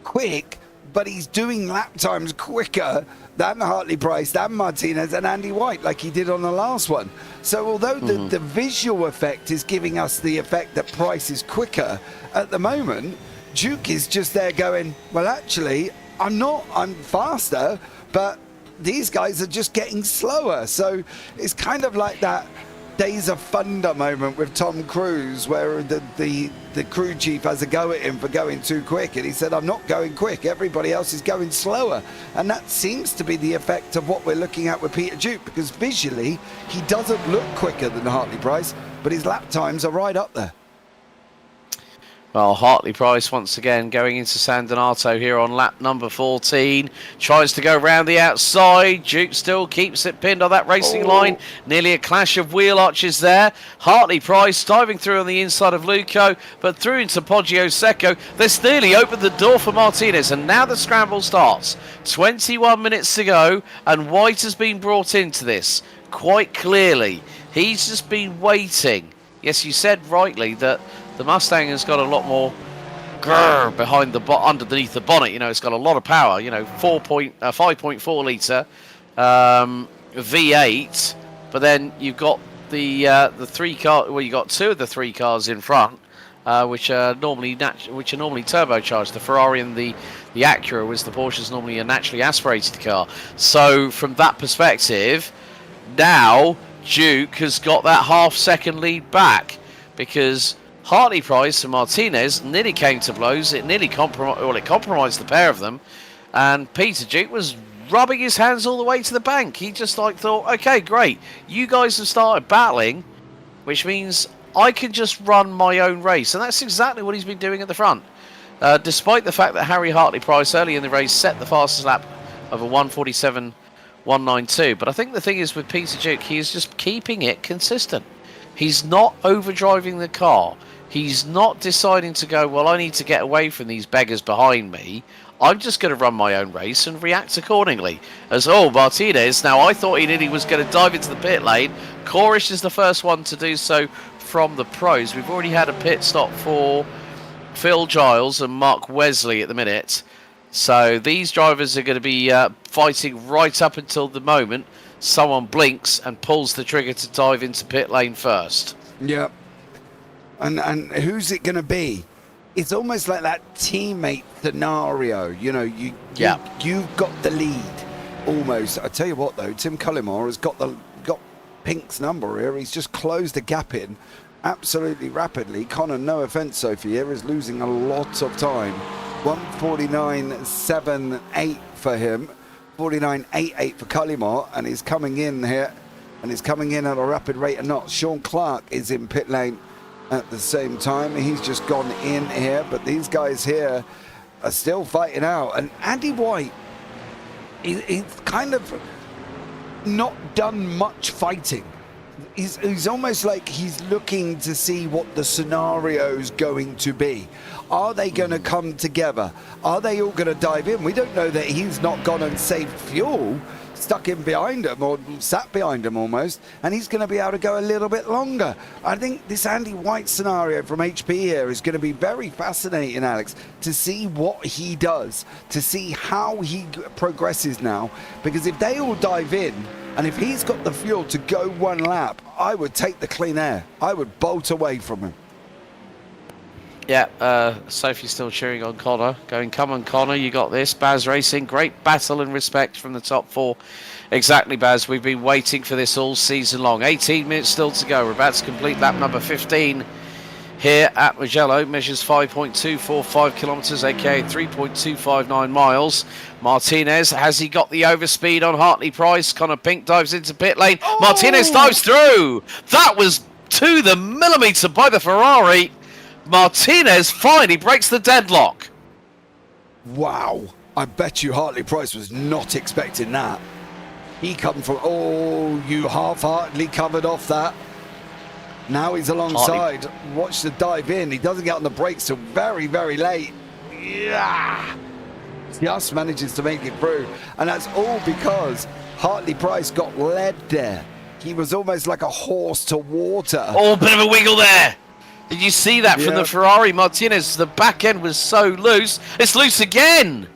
quick, but he's doing lap times quicker than Hartley Price, than Martinez and Andy White, like he did on the last one. So although the visual effect is giving us the effect that Price is quicker, at the moment, Duke is just there going, well, actually, I'm faster, but these guys are just getting slower. So it's kind of like that Days of Thunder moment with Tom Cruise, where the crew chief has a go at him for going too quick, and he said, I'm not going quick, everybody else is going slower. And that seems to be the effect of what we're looking at with Peter Duke, because visually he doesn't look quicker than Hartley Price, but his lap times are right up there. Well, Hartley Price once again going into San Donato here on lap number 14. Tries to go round the outside. Duke still keeps it pinned on that racing line. Nearly a clash of wheel arches there. Hartley Price diving through on the inside of Luco, but through into Poggio Secco. This nearly opened the door for Martinez, and now the scramble starts. 21 minutes to go, and White has been brought into this quite clearly. He's just been waiting. Yes, you said rightly that the Mustang has got a lot more grrr behind the underneath the bonnet. You know, it's got a lot of power. You know, 5.4 litre V8, but then you've got the 3 car. Well, you got 2 of the 3 cars in front, which are normally turbocharged. The Ferrari and the Acura, was the Porsche's normally a naturally aspirated car. So from that perspective, now Duke has got that half-second lead back, because Hartley Price and Martinez nearly came to blows. It nearly compromised the pair of them, and Peter Duke was rubbing his hands all the way to the bank. He just thought, okay, great, you guys have started battling, which means I can just run my own race, and that's exactly what he's been doing at the front. Despite the fact that Harry Hartley Price early in the race set the fastest lap of a 1:47.192, but I think the thing is with Peter Duke, he is just keeping it consistent. He's not overdriving the car. He's not deciding to go, well, I need to get away from these beggars behind me. I'm just going to run my own race and react accordingly. As, Martinez, now I thought he nearly was going to dive into the pit lane. Corish is the first one to do so from the pros. We've already had a pit stop for Phil Giles and Mark Wesley at the minute. So these drivers are going to be fighting right up until the moment someone blinks and pulls the trigger to dive into pit lane first. Yeah. And who's it going to be? It's almost like that teammate scenario. You know, you've got the lead almost. I tell you what, though, Tim Cullimore has got Pink's number here. He's just closed the gap in absolutely rapidly. Connor, no offence, Sophie, here is losing a lot of time. 1:49.78 for him. 49.88 for Cullimore, and he's coming in here, and he's coming in at a rapid rate of knots. Sean Clark is in pit lane at the same time. He's just gone in here, but these guys here are still fighting out. And Andy White, he's kind of not done much fighting. He's almost like he's looking to see what the scenario's going to be. Are they going to come together? Are they all going to dive in? We don't know that he's not gone and saved fuel. stuck in behind him or sat behind him almost, and he's going to be able to go a little bit longer. I think this Andy White scenario from HP here is going to be very fascinating, Alex, to see what he does, to see how he progresses now, because if they all dive in and if he's got the fuel to go one lap, I would take the clean air. I would bolt away from him. Yeah, Sophie's still cheering on Connor, going, come on, Connor, you got this. Baz Racing, great battle and respect from the top four. Exactly, Baz, we've been waiting for this all season long. 18 minutes still to go. We're about to complete lap number 15 here at Mugello. Measures 5.245 kilometres, aka 3.259 miles. Martinez, has he got the overspeed on Hartley Price? Connor Pink dives into pit lane. Oh! Martinez dives through. That was to the millimetre by the Ferrari. Martinez finally breaks the deadlock. Wow. I bet you Hartley Price was not expecting that. He come from, you half-heartedly covered off that. Now he's alongside. Watch the dive in. He doesn't get on the brakes till very, very late. Yeah. Just manages to make it through. And that's all because Hartley Price got led there. He was almost like a horse to water. Oh, bit of a wiggle there. Did you see that from the Ferrari? Martinez, the back end was so loose. It's loose again.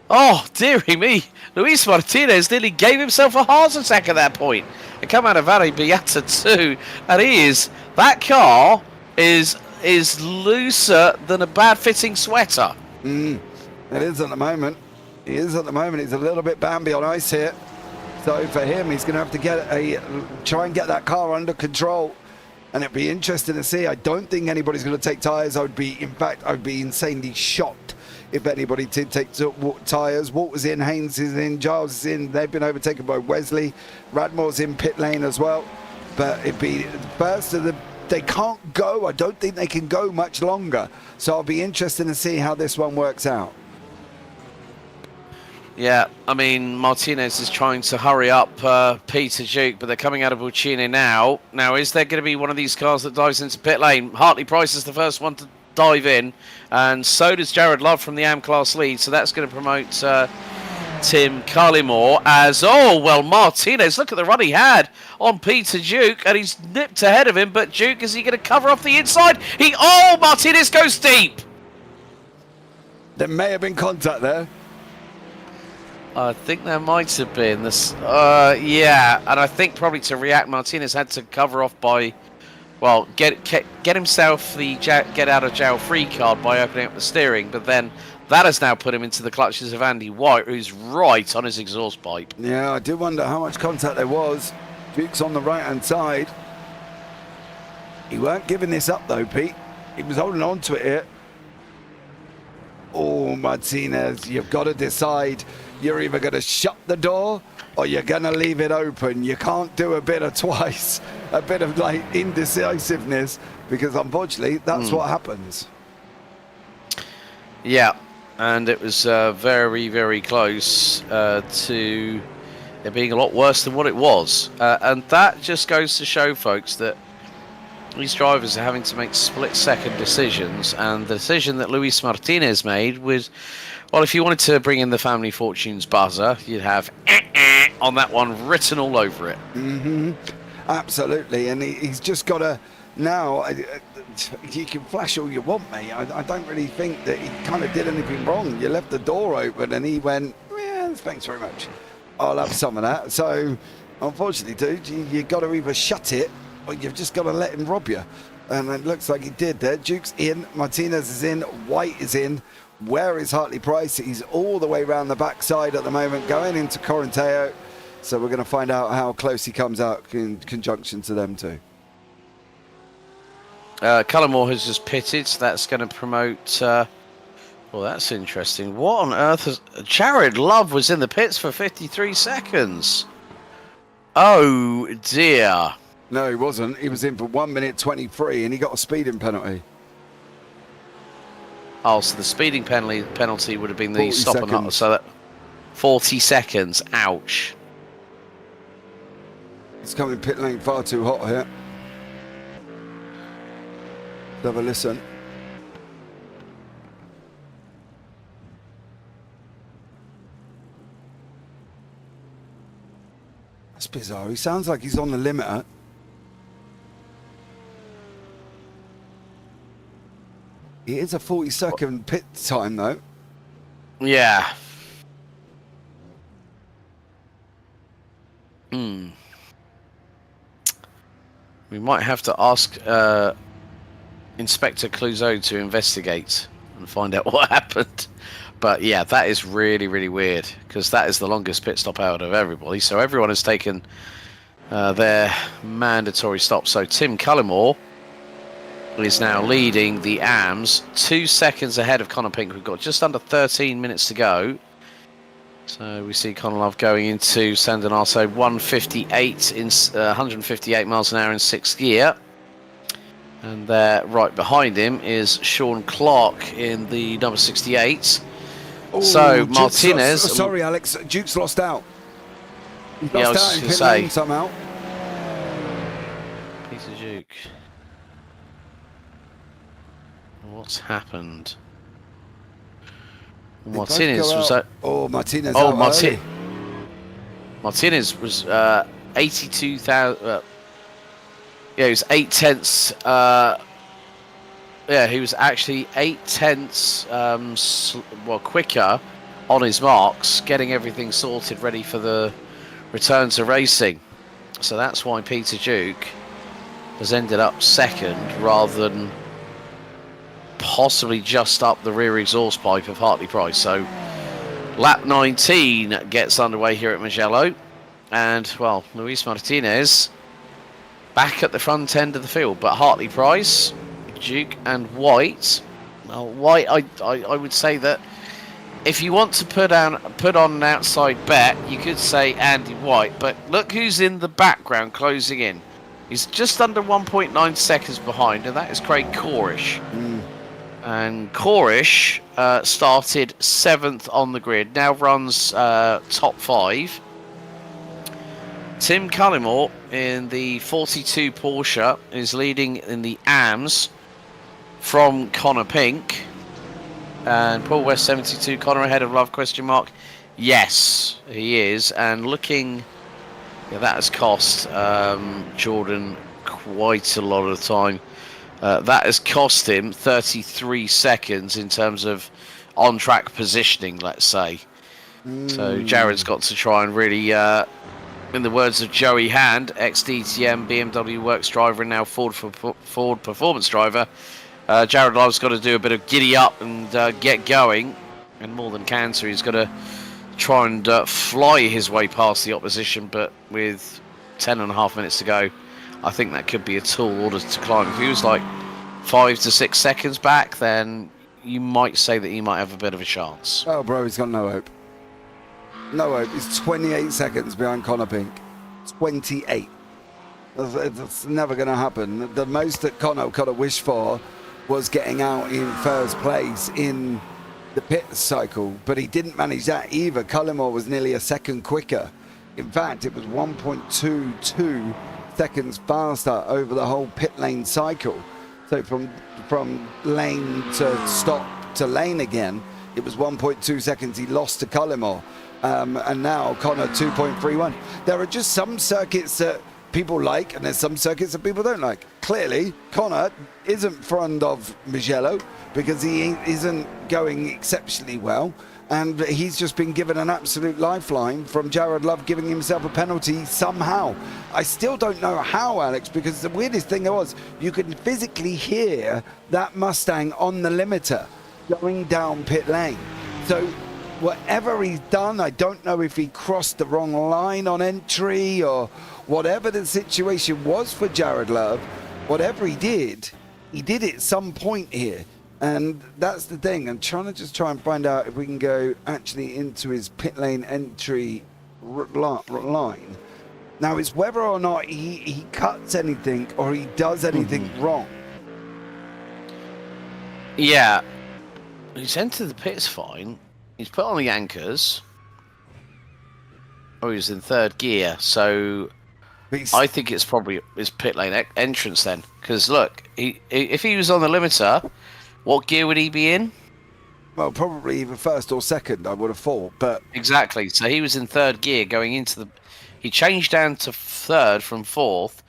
Oh, dearie me. Luis Martinez nearly gave himself a heart attack at that point. And come out of Vare Beata too. And that car is looser than a bad fitting sweater. It is at the moment. He is at the moment. He's a little bit Bambi on ice here. So for him, he's going to have to try and get that car under control. And it'd be interesting to see. I don't think anybody's going to take tyres. I'd be insanely shocked if anybody did take tyres. Walter's in, Haynes is in, Giles is in. They've been overtaken by Wesley. Radmore's in pit lane as well. But it'd be first of the. They can't go. I don't think they can go much longer. So I'll be interested to see how this one works out. Yeah, I mean, Martinez is trying to hurry up Peter Duke, but they're coming out of Buccini now. Now, is there going to be one of these cars that dives into pit lane? Hartley Price is the first one to dive in, and so does Jared Love from the AM Class lead, so that's going to promote Tim Cullimore as, Martinez, look at the run he had on Peter Duke, and he's nipped ahead of him, but Duke, is he going to cover off the inside? Martinez goes deep! There may have been contact there. I think there might have been this. Yeah, and I think probably to react, Martinez had to cover off by, get himself the get out of jail free card by opening up the steering. But then that has now put him into the clutches of Andy White, who's right on his exhaust pipe. Yeah, I do wonder how much contact there was. Duke's on the right-hand side. He weren't giving this up though, Pete. He was holding on to it here. Oh, Martinez, you've got to decide. You're either going to shut the door or you're going to leave it open. You can't do a bit of twice, a bit of like indecisiveness, because unfortunately that's what happens. Yeah, and it was very, very close to it being a lot worse than what it was. And that just goes to show, folks, that these drivers are having to make split-second decisions, and the decision that Luis Martinez made was, if you wanted to bring in the Family Fortunes buzzer, you'd have on that one written all over it. Absolutely, and he's just got to now. You can flash all you want, mate. I don't really think that he kind of did anything wrong. You left the door open, and he went, "Yeah, thanks very much. I'll have some of that." So, unfortunately, dude, you got to either shut it, or you've just got to let him rob you. And it looks like he did there. Duke's in, Martinez is in, White is in. Where is Hartley Price? He's all the way around the backside at the moment, going into Corinteo. So we're going to find out how close he comes out in conjunction to them too. Cullimore has just pitted, so that's going to promote... that's interesting. What on earth Jared Love was in the pits for 53 seconds. Oh, dear. No, he wasn't. He was in for 1 minute 23, and he got a speeding penalty. Oh, so the speeding penalty would have been the stop seconds. and so that 40 seconds. Ouch. It's coming pit lane far too hot here. Let's have a listen. That's bizarre. He sounds like he's on the limiter. It is a 40-second pit time, though. Yeah. We might have to ask Inspector Clouseau to investigate and find out what happened. But yeah, that is really, really weird, because that is the longest pit stop out of everybody. So everyone has taken their mandatory stop. So Tim Cullimore is now leading the AMS 2 seconds ahead of Connor Pink. We've got just under 13 minutes to go. So we see Conor Love going into San Donato 158 in 158 miles an hour in 6th gear. And there, right behind him, is Sean Clark in the number 68. Ooh, so Martinez. Sorry, Alex. Duke's lost out. He's Yeah, I was lost out in gonna pit say. lane somehow. Peter Duke. What's happened? Martinez was at. Oh, Martinez. Oh, out early. Martinez was 82,000. Yeah, he was 8/10. Yeah, he was actually 8/10 quicker on his marks, getting everything sorted, ready for the return to racing. So that's why Peter Duke has ended up second, rather than possibly just up the rear exhaust pipe of Hartley Price. So lap 19 gets underway here at Mugello, and well, Luis Martinez back at the front end of the field, but Hartley Price, Duke and White. Well, White, I would say that if you want to put on an outside bet, you could say Andy White, but look who's in the background closing in. He's just under 1.9 seconds behind, and that is Craig Corish. And Corish started 7th on the grid, now runs top 5. Tim Cullimore in the 42 Porsche is leading in the AMS from Connor Pink. And Paul West 72, Connor ahead of Love, question mark. Yes, he is. And looking, yeah, that has cost Jordan quite a lot of time. That has cost him 33 seconds in terms of on-track positioning, let's say. So Jared's got to try and really, in the words of Joey Hand, ex-DTM BMW Works driver and now Ford Performance driver, Jared Love's got to do a bit of giddy up and get going. And more than cancer, he's got to try and fly his way past the opposition, but with 10.5 minutes to go, I think that could be a tall order to climb. If he was like 5 to 6 seconds back, then you might say that he might have a bit of a chance. Oh, bro, he's got no hope. No hope. He's 28 seconds behind Connor Pink. 28. That's never going to happen. The most that Connor could have wished for was getting out in first place in the pit cycle, but he didn't manage that either. Cullimore was nearly a second quicker. In fact, it was 1.22 seconds faster over the whole pit lane cycle. So from lane to stop to lane again, it was 1.2 seconds he lost to Cullimore. And now Connor 2.31. There are just some circuits that people like, and there's some circuits that people don't like. Clearly, Connor isn't fond of Mugello because he isn't going exceptionally well, and he's just been given an absolute lifeline from Jared Love giving himself a penalty somehow. I still don't know how, Alex, because the weirdest thing was you could physically hear that Mustang on the limiter going down pit lane. So whatever he's done, I don't know if he crossed the wrong line on entry or whatever the situation was for Jared Love. Whatever he did at some point here. And that's the thing. I'm trying to try and find out if we can go actually into his pit lane entry line. Now, it's whether or not he cuts anything or he does anything wrong. Yeah. He's entered the pits fine. He's put on the anchors. Oh, he's in 3rd gear. So I think it's probably his pit lane entrance then. Because look, if he was on the limiter, what gear would he be in? Well, probably either 1st or 2nd, I would have thought. But exactly. So he was in 3rd gear going into He changed down to third from fourth.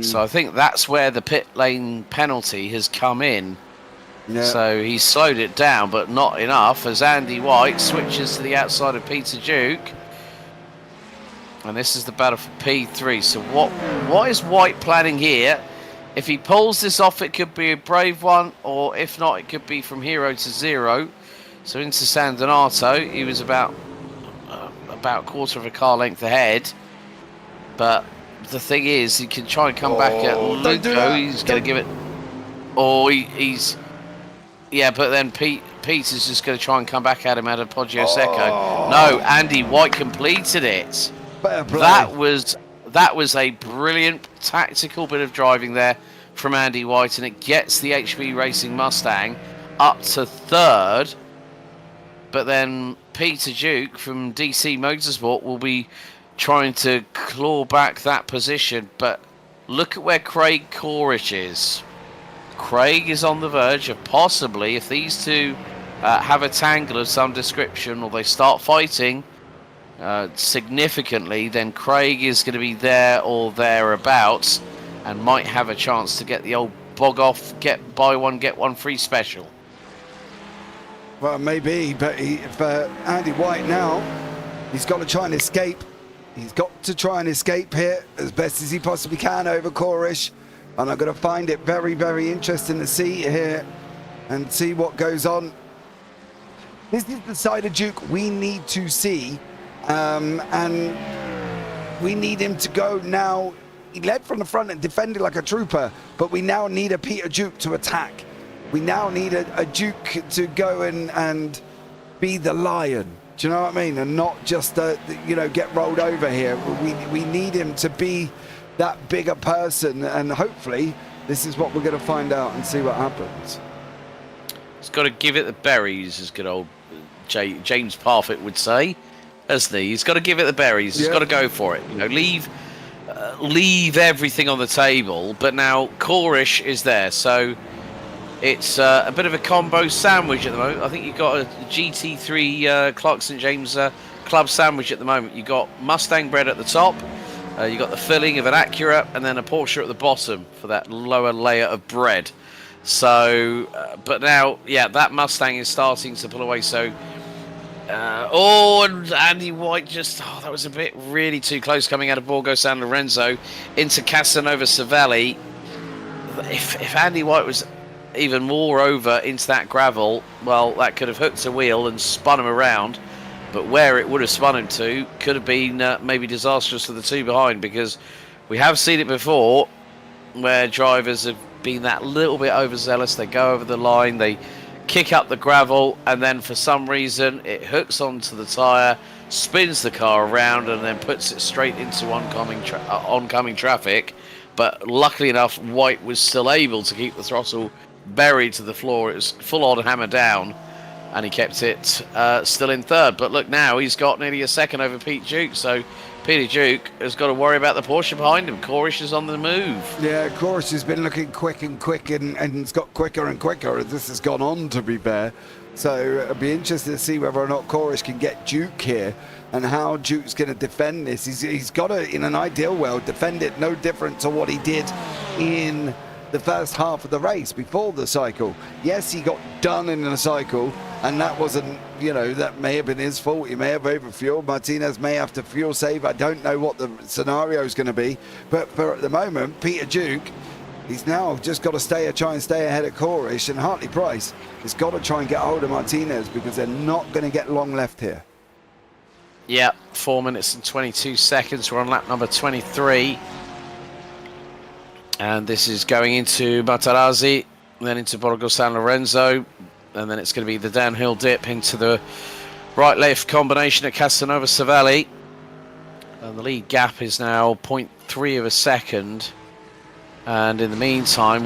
So I think that's where the pit lane penalty has come in. Yeah. So he slowed it down, but not enough, as Andy White switches to the outside of Peter Duke. And this is the battle for P3. So what is White planning here? If he pulls this off, it could be a brave one, or if not, it could be from hero to zero. So into San Donato, he was about a quarter of a car length ahead. But the thing is, he can try and come back at Luco. He's going to give it. Oh, he's. Yeah, but then Peter's just going to try and come back at him out of Poggio Secco. No, Andy White completed it. That was a brilliant tactical bit of driving there from Andy White, and it gets the HB Racing Mustang up to third. But then Peter Duke from DC Motorsport will be trying to claw back that position. But look at where Craig Corrish is. Craig is on the verge of possibly, if these two have a tangle of some description, or they start fighting significantly, then Craig is going to be there or thereabouts and might have a chance to get the old bog off, buy one, get one free special. Well, maybe, but for Andy White now, he's got to try and escape. He's got to try and escape here as best as he possibly can over Corrish. And I'm going to find it very, very interesting to see here and see what goes on. This is the side of Duke we need to see. And we need him to go now. He led from the front and defended like a trooper, but we now need a Peter Duke to attack. We now need a Duke to go and be the lion. Do you know what I mean? And not just, get rolled over here. We need him to be that bigger person, and hopefully this is what we're going to find out and see what happens. He's got to give it the berries, as good old James Parfitt would say, hasn't he? He's got to give it the berries. He's got to go for it. Leave everything on the table. But now Corrish is there, so it's a bit of a combo sandwich at the moment. I think you've got a GT3 Clark St James Club sandwich at the moment. You've got Mustang bread at the top. You got the filling of an Acura, and then a Porsche at the bottom for that lower layer of bread. So, but now, that Mustang is starting to pull away. So, and Andy White that was a bit really too close coming out of Borgo San Lorenzo into Casanova Savelli. If Andy White was even more over into that gravel, well, that could have hooked a wheel and spun him around. But where it would have spun him to could have been maybe disastrous for the two behind, because we have seen it before where drivers have been that little bit overzealous. They go over the line, they kick up the gravel, and then for some reason it hooks onto the tyre, spins the car around, and then puts it straight into oncoming traffic. But luckily enough, White was still able to keep the throttle buried to the floor. It was full on hammer down, and he kept it still in third. But look, now he's got nearly a second over Pete Duke. So Peter Duke has got to worry about the Porsche behind him. Corrish is on the move. Yeah, Corrish has been looking quick and it's got quicker and quicker as this has gone on, to be fair. So it'll be interesting to see whether or not Corrish can get Duke here and how Duke's going to defend this. He's got to, in an ideal world, defend it no different to what he did in the first half of the race before the cycle. Yes, he got done in the cycle, and that wasn't, that may have been his fault. He may have overfueled. Martinez may have to fuel save. I don't know what the scenario is going to be, but for at the moment, Peter Duke, he's now just got to try and stay ahead of Corrish, and Hartley Price has got to try and get hold of Martinez, because they're not going to get long left here. Yeah, 4 minutes and 22 seconds. We're on lap number 23. And this is going into Matarazzi, then into Borgo San Lorenzo, and then it's going to be the downhill dip into the right-left combination at Casanova Savelli. And the lead gap is now 0.3 of a second. And in the meantime,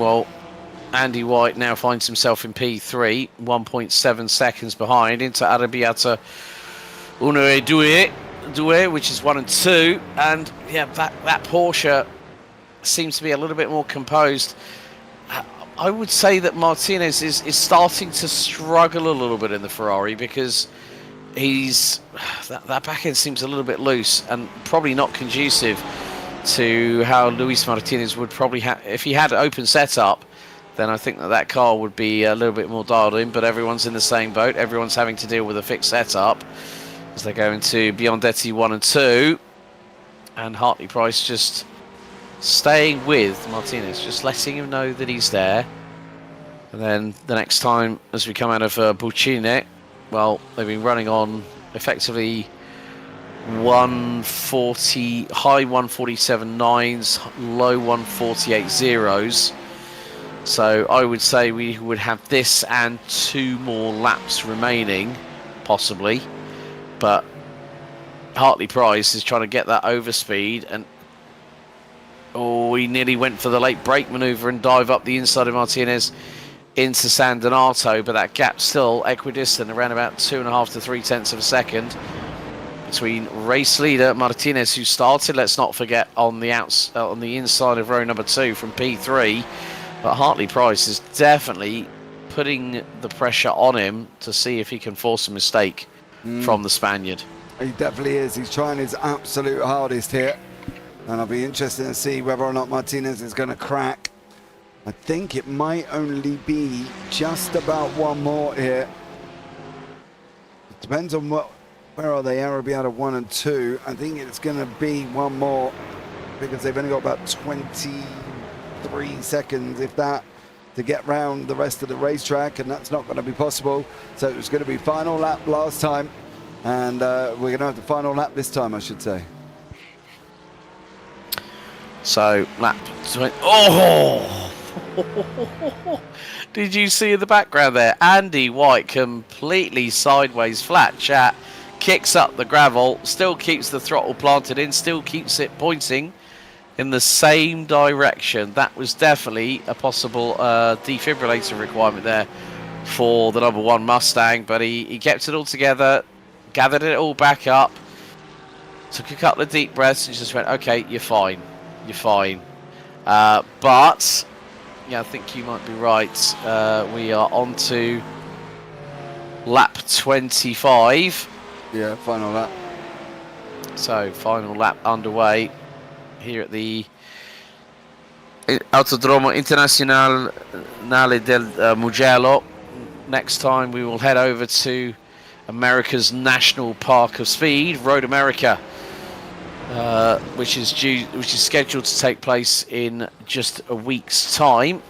Andy White now finds himself in P3, 1.7 seconds behind, into Arrabbiata Uno e Due, which is 1 and 2. And that Porsche seems to be a little bit more composed. I would say that Martinez is starting to struggle a little bit in the Ferrari, because he's that back end seems a little bit loose and probably not conducive to how Luis Martinez would probably have if he had open setup. Then I think that car would be a little bit more dialed in. But everyone's in the same boat. Everyone's having to deal with a fixed setup as they go into Biondetti 1 and 2, and Hartley Price just staying with Martinez, just letting him know that he's there. And then the next time, as we come out of Buccine, well, they've been running on effectively 140, high 147 nines, low 148 zeros. So I would say we would have this and 2 more laps remaining, possibly. But Hartley Price is trying to get that overspeed, and he nearly went for the late brake manoeuvre and dive up the inside of Martinez into San Donato, but that gap still equidistant, around about 2.5 to 3/10 of a second between race leader Martinez, who started, let's not forget, on the inside of row number 2 from P3. But Hartley Price is definitely putting the pressure on him to see if he can force a mistake from the Spaniard. He definitely is. He's trying his absolute hardest here. And I'll be interested to see whether or not Martinez is going to crack. I think it might only be just about one more here. It depends on where are they, Arabiata 1 and 2. I think it's going to be one more because they've only got about 23 seconds, if that, to get round the rest of the racetrack, and that's not going to be possible. So it was going to be final lap last time, and we're going to have the final lap this time, I should say. So lap 20. Oh! Did you see in the background there? Andy White completely sideways flat chat, kicks up the gravel, still keeps the throttle planted in, still keeps it pointing in the same direction. That was definitely a possible defibrillator requirement there for the number 1 Mustang, but he kept it all together, gathered it all back up, took a couple of deep breaths and just went, okay, you're fine, you're fine. But yeah, I think you might be right. We are on to lap 25. Yeah, final lap. So final lap underway here at the Autodromo Internazionale del Mugello. Next time we will head over to America's National Park of Speed, Road America, which is scheduled to take place in just a week's time.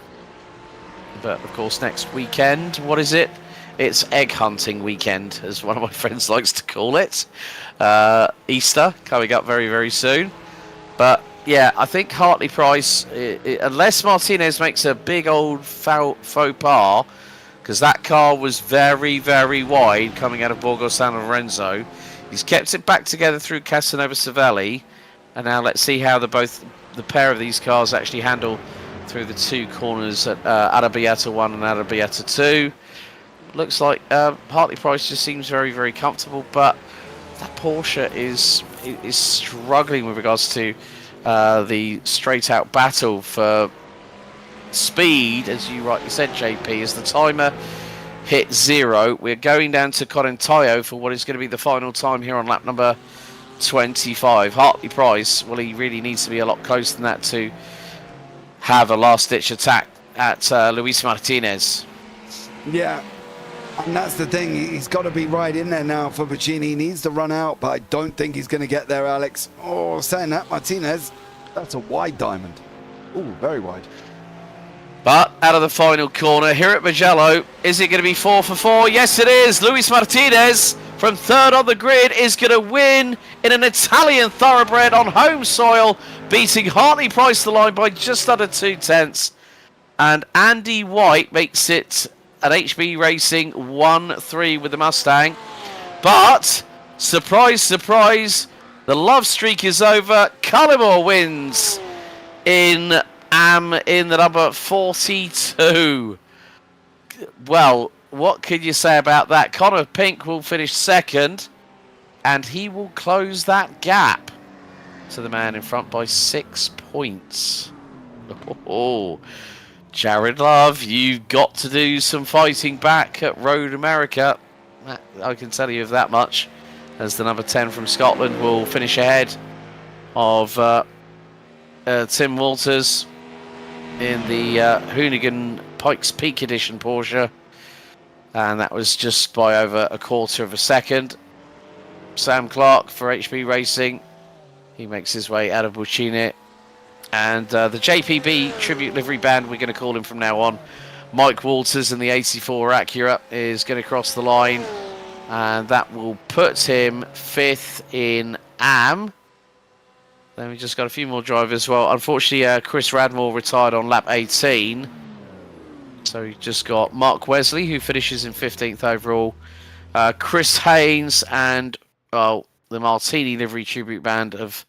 But of course, next weekend, what is it? It's egg hunting weekend, as one of my friends likes to call it. Easter coming up very, very soon. But yeah, I think Hartley Price, unless Martinez makes a big old faux pas, because that car was very, very wide coming out of Borgo San Lorenzo. He's kept it back together through Casanova Savelli, and now let's see how the pair of these cars actually handle through the 2 corners at Arrabbiata 1 and Arrabbiata 2. Looks like Hartley Price just seems very, very comfortable, but that Porsche is struggling with regards to the straight-out battle for speed, as you rightly said, JP. As the timer hit 0, we're going down to Correntaio for what is going to be the final time here on lap number 25. Hartley Price, well, he really needs to be a lot closer than that to have a last-ditch attack at Luis Martinez. Yeah. And that's the thing, he's got to be right in there now for Buccini. He needs to run out, but I don't think he's going to get there, Alex. Oh, saying that, Martinez, that's a wide diamond. Oh, very wide. But out of the final corner here at Mugello, is it going to be 4 for 4? Yes, it is. Luis Martinez from 3rd on the grid is going to win in an Italian thoroughbred on home soil, beating Hartley Price the line by just under 2/10. And Andy White makes it at HB Racing 1-3 with the Mustang. But surprise, surprise, the love streak is over. Cullimore wins in the number 42. Well, what can you say about that? Connor Pink will finish 2nd, and he will close that gap to the man in front by 6 points. Oh, Jared Love, you've got to do some fighting back at Road America. I can tell you of that much, as the number 10 from Scotland will finish ahead of Tim Walters in the Hoonigan Pikes Peak Edition Porsche, and that was just by over a quarter of a second. Sam Clark for HB Racing, he makes his way out of Buccine, and the JPB tribute livery band, we're going to call him from now on, Mike Walters in the 84 Acura, is going to cross the line, and that will put him 5th in AM. Then we just got a few more drivers. Well, unfortunately, Chris Radmore retired on lap 18. So we just got Mark Wesley, who finishes in 15th overall. Chris Haynes and the Martini livery tribute band of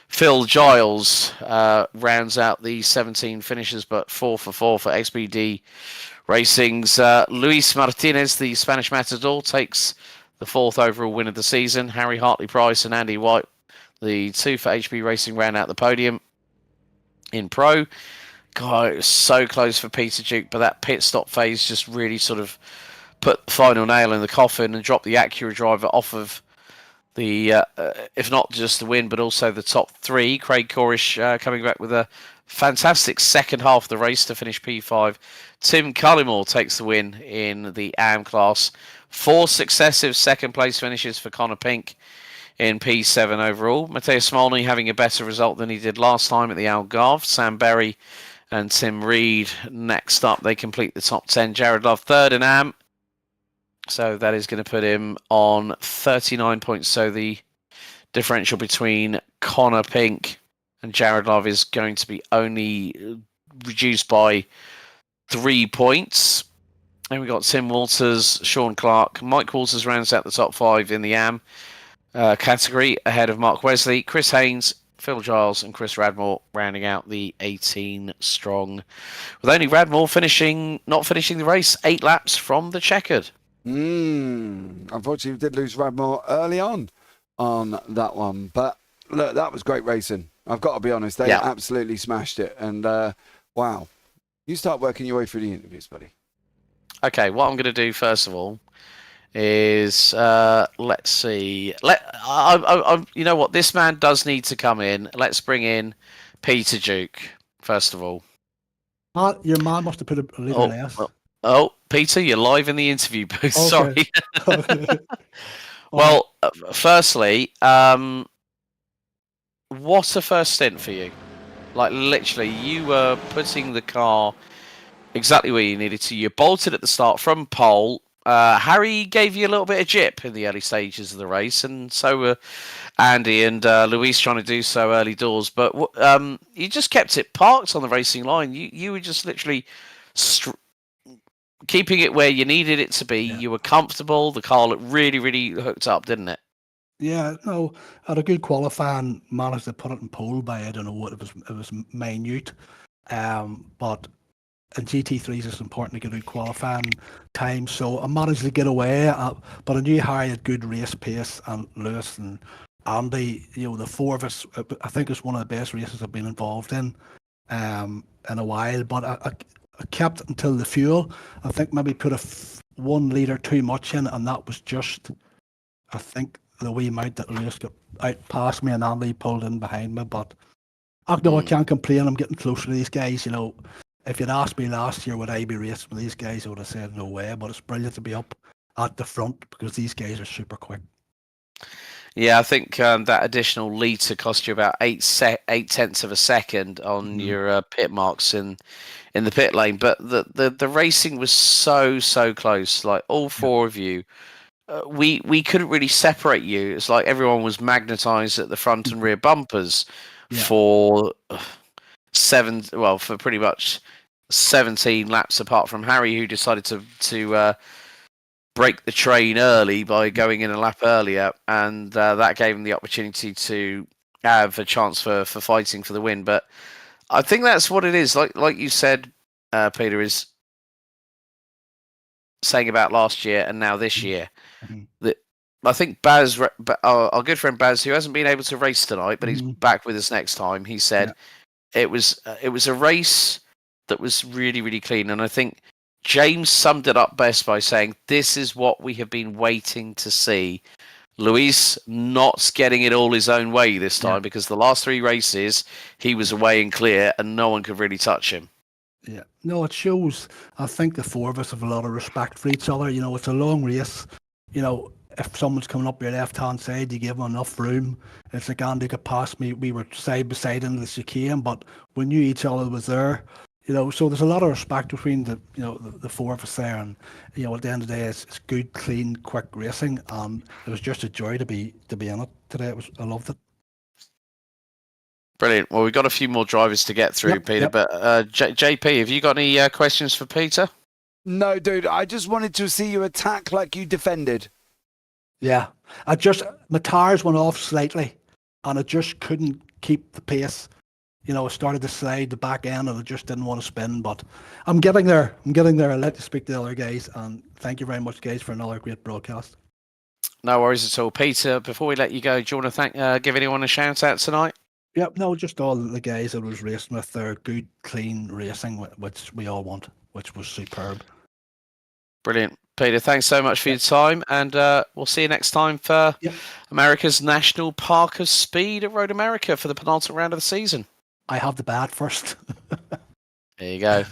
Phil Giles rounds out the 17 finishes, but 4 for XBD Racing's Luis Martinez, the Spanish Matador, takes the 4th overall win of the season. Harry Hartley-Price and Andy White, the 2 for HB Racing, round out the podium. In Pro, God, it was so close for Peter Duke, but that pit stop phase just really sort of put the final nail in the coffin and dropped the Acura driver off of the, if not just the win, but also the top 3. Craig Corish coming back with a fantastic second half of the race to finish P5. Tim Cullimore takes the win in the AM class. 4 successive second place finishes for Connor Pink in P7 overall. Matthias Smolny having a better result than he did last time at the Algarve. Sam Berry and Tim Reed next up. They complete the top 10. Jared Love 3rd in AM. So that is going to put him on 39 points. So the differential between Connor Pink and Jared Love is going to be only reduced by 3 points. And we got Tim Walters, Sean Clark. Mike Walters rounds out the top 5 in the AM category ahead of Mark Wesley, Chris Haynes, Phil Giles and Chris Radmore rounding out the 18 strong, with only Radmore not finishing the race 8 laps from the checkered. Unfortunately, we did lose Radmore early on that one, but look, that was great racing. I've got to be honest, they absolutely smashed it, and wow. You start working your way through the interviews, buddy. Okay, what I'm going to do first of all is let's see. You know what? This man does need to come in. Let's bring in Peter Duke first of all. Your man must have put a little less. Oh, Peter, you're live in the interview booth. Okay. Sorry. Well, firstly, what a first stint for you. Like, literally, you were putting the car exactly where you needed to. You bolted at the start from pole. Harry gave you a little bit of jip in the early stages of the race, and so were Andy and Luis trying to do so early doors. But you just kept it parked on the racing line. You were just literally keeping it where you needed it to be. Yeah. You were comfortable. The car looked really, really hooked up, didn't it? Yeah, no, had a good qualifying, managed to put it in pole by, I don't know what, it was minute. But in GT3s it's important to get good qualifying time, so I managed to get away, but I knew Harry had good race pace, and Lewis and Andy, the 4 of us, I think it's one of the best races I've been involved in a while, but I kept until the fuel. I think maybe put 1 litre too much in, and that was just, I think, the wee amount that Lewis got out past me and Andy pulled in behind me. But I can't complain. I'm getting closer to these guys. If you'd asked me last year would I be racing with these guys, I would have said no way. But it's brilliant to be up at the front because these guys are super quick. Yeah, I think that additional litre cost you about 8 tenths of a second on your pit marks in the pit lane. But the racing was so close. Like all 4 of you. We couldn't really separate you. It's like everyone was magnetized at the front and rear bumpers for pretty much 17 laps, apart from Harry, who decided to break the train early by going in a lap earlier, and that gave him the opportunity to have a chance for fighting for the win. But I think that's what it is. Like you said, Peter, is saying about last year and now this year. That I think Baz, our good friend Baz, who hasn't been able to race tonight, but he's back with us next time. He said it was a race that was really, really clean, and I think James summed it up best by saying, "This is what we have been waiting to see." Luis not getting it all his own way this time, because the last 3 races he was away and clear and no one could really touch him. Yeah, no, it shows. I think the 4 of us have a lot of respect for each other. You know, it's a long race. You know, if someone's coming up your left-hand side, you give them enough room. It's like Andy could pass me. We were side by side in the chicane, but we knew each other was there. You know, so there's a lot of respect between the 4 of us there. And you know, at the end of the day, it's good, clean, quick racing, and it was just a joy to be in it today. I loved it. Brilliant. Well, we've got a few more drivers to get through, Peter. But JP, have you got any questions for Peter? No, dude. I just wanted to see you attack like you defended. Yeah, my tires went off slightly, and I just couldn't keep the pace. You know, I started to slide the back end, and I just didn't want to spin. But I'm getting there. I'll let you speak to the other guys, and thank you very much, guys, for another great broadcast. No worries at all, Peter. Before we let you go, do you want to give anyone a shout out tonight? Yep, no, just all the guys that was racing with their good, clean racing, which we all want, which was superb. Brilliant. Peter, thanks so much for your time, and we'll see you next time for America's National Park of Speed at Road America for the penultimate round of the season. I have the bat first. There you go.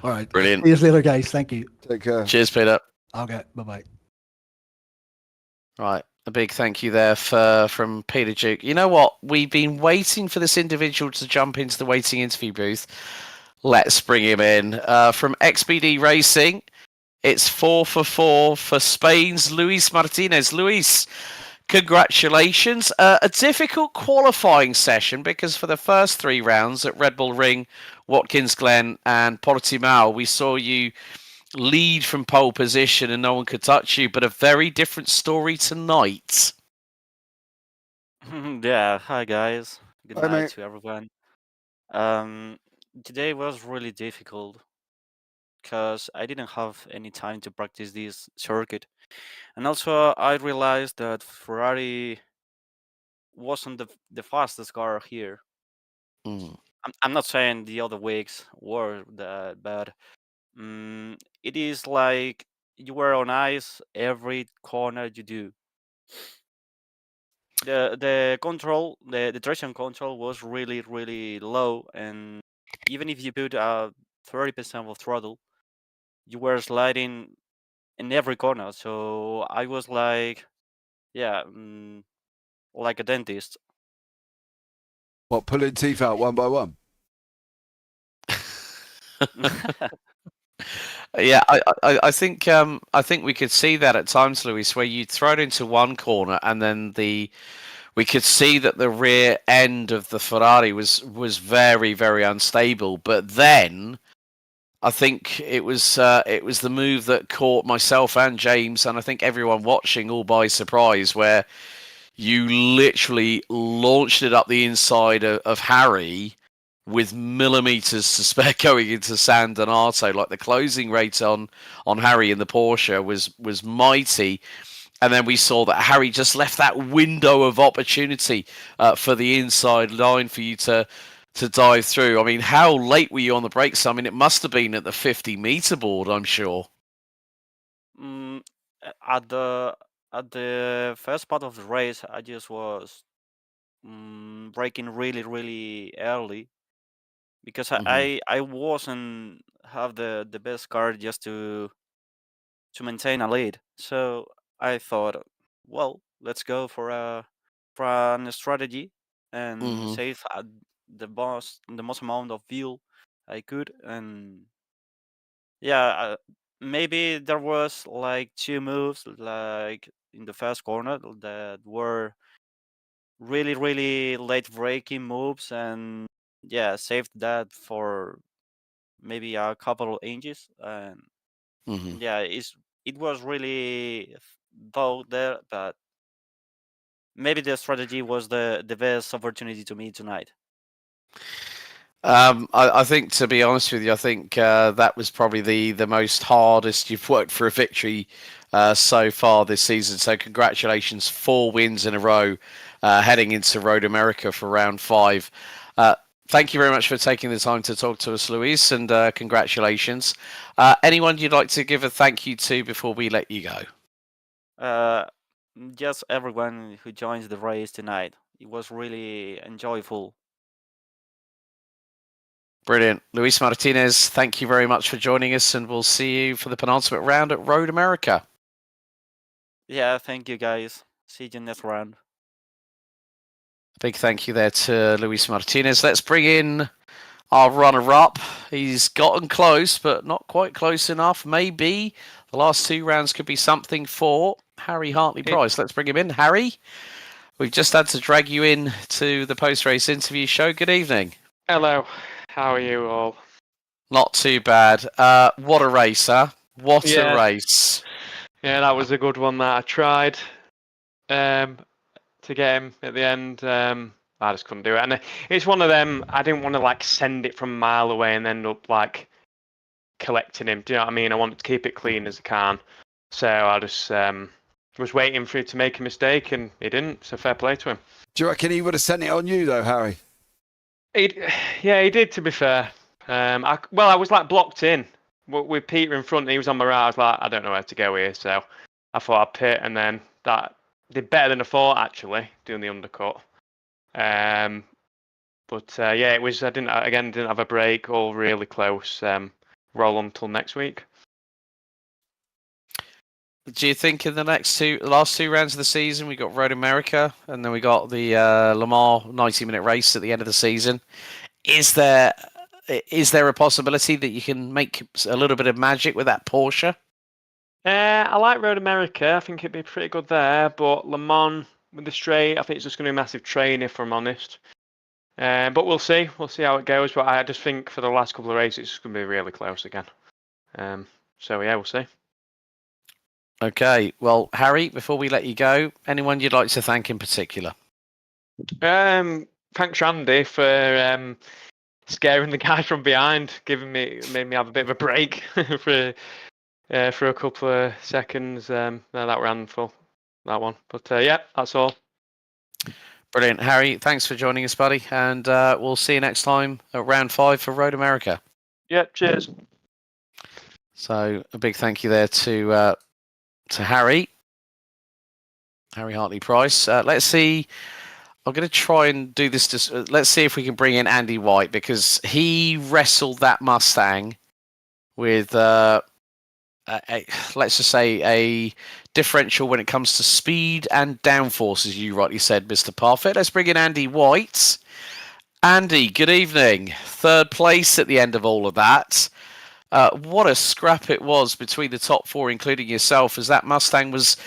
All right. Brilliant. See you later, guys. Thank you. Take care. Cheers, Peter. Okay, bye-bye. Right. A big thank you there from Peter Duke. You know what? We've been waiting for this individual to jump into the waiting interview booth. Let's bring him in. From XBD Racing, it's 4 for Spain's Luis Martinez. Luis, congratulations. A difficult qualifying session, because for the first 3 rounds at Red Bull Ring, Watkins Glen and Portimao, we saw you lead from pole position and no one could touch you, but a very different story tonight. Yeah, hi guys. Good Hi, night mate. to everyone. Today was really difficult because I didn't have any time to practice this circuit. And also I realized that Ferrari wasn't the fastest car here. I'm not saying the other weeks were that, but it is like you were on ice every corner you do. The control, the traction control was really low, and even if you put 30% of throttle, you were sliding in every corner. So I was like, yeah, like a dentist. What, pulling teeth out one by one? Yeah, I think we could see that at times, Luis, where you throw it into one corner and then we could see that the rear end of the Ferrari was very, very unstable. But then I think it was the move that caught myself and James, and I think everyone watching, all by surprise, where you literally launched it up the inside of Harry with millimeters to spare going into San Donato. Like, the closing rate on Harry in the Porsche was mighty. And then we saw that Harry just left that window of opportunity for the inside line for you to dive through. I mean, how late were you on the brakes? I mean, it must have been at the 50-meter board, I'm sure. At the first part of the race, I just was braking really early, because I wasn't have the best car just to maintain a lead. So I thought, well, let's go for a strategy and save the most amount of fuel I could. And yeah, maybe there was like 2 moves like in the first corner that were really late braking moves, and yeah, saved that for maybe a couple of inches. And yeah, it was really though there, but maybe the strategy was the best opportunity to me tonight. I think, to be honest with you, I think that was probably the most hardest you've worked for a victory so far this season. So congratulations, 4 wins in a row heading into Road America for round 5. thank you very much for taking the time to talk to us, Luis, and congratulations. Anyone you'd like to give a thank you to before we let you go? Just everyone who joins the race tonight. It was really enjoyable. Brilliant. Luis Martinez, thank you very much for joining us, and we'll see you for the penultimate round at Road America. Yeah, thank you, guys. See you next round. Big thank you there to Luis Martinez. Let's bring in our runner-up. He's gotten close, but not quite close enough. Maybe the last 2 rounds could be something for Harry Hartley-Price. Let's bring him in. Harry, we've just had to drag you in to the post-race interview show. Good evening. Hello. How are you all? Not too bad. What a race, huh? What a race. Yeah, that was a good one that I tried to get him at the end. I just couldn't do it. And it's one of them, I didn't want to send it from a mile away and end up collecting him. Do you know what I mean? I wanted to keep it clean as I can. So I just was waiting for him to make a mistake and he didn't. So fair play to him. Do you reckon he would have sent it on you though, Harry? He did, to be fair. I was blocked in with Peter in front and he was on my right. I was like, I don't know where to go here. So I thought I'd pit, and then that did better than I thought, actually, doing the undercut. It was, I didn't have a break, all really close. Roll until next week. Do you think in the last 2 rounds of the season, we got Road America and then we got the Le Mans 90-minute race at the end of the season? Is there a possibility that you can make a little bit of magic with that Porsche? I like Road America. I think it'd be pretty good there, but Le Mans with the straight, I think it's just going to be a massive train, if I'm honest. But we'll see. We'll see how it goes. But I just think for the last couple of races, it's going to be really close again. We'll see. Okay. Well, Harry, before we let you go, anyone you'd like to thank in particular? Thanks, Randy, for scaring the guy from behind, made me have a bit of a break for a couple of seconds. That ran for that one. But that's all. Brilliant. Harry, thanks for joining us, buddy. And we'll see you next time at round 5 for Road America. Yeah, cheers. So a big thank you there to Harry Hartley-Price. Let's see. I'm going to try and do this. Let's see if we can bring in Andy White, because he wrestled that Mustang with, let's just say, a differential when it comes to speed and downforce, as you rightly said, Mr. Parfitt. Let's bring in Andy White. Andy, good evening. 3rd place at the end of all of that. What a scrap it was between the top 4, including yourself, as that Mustang was,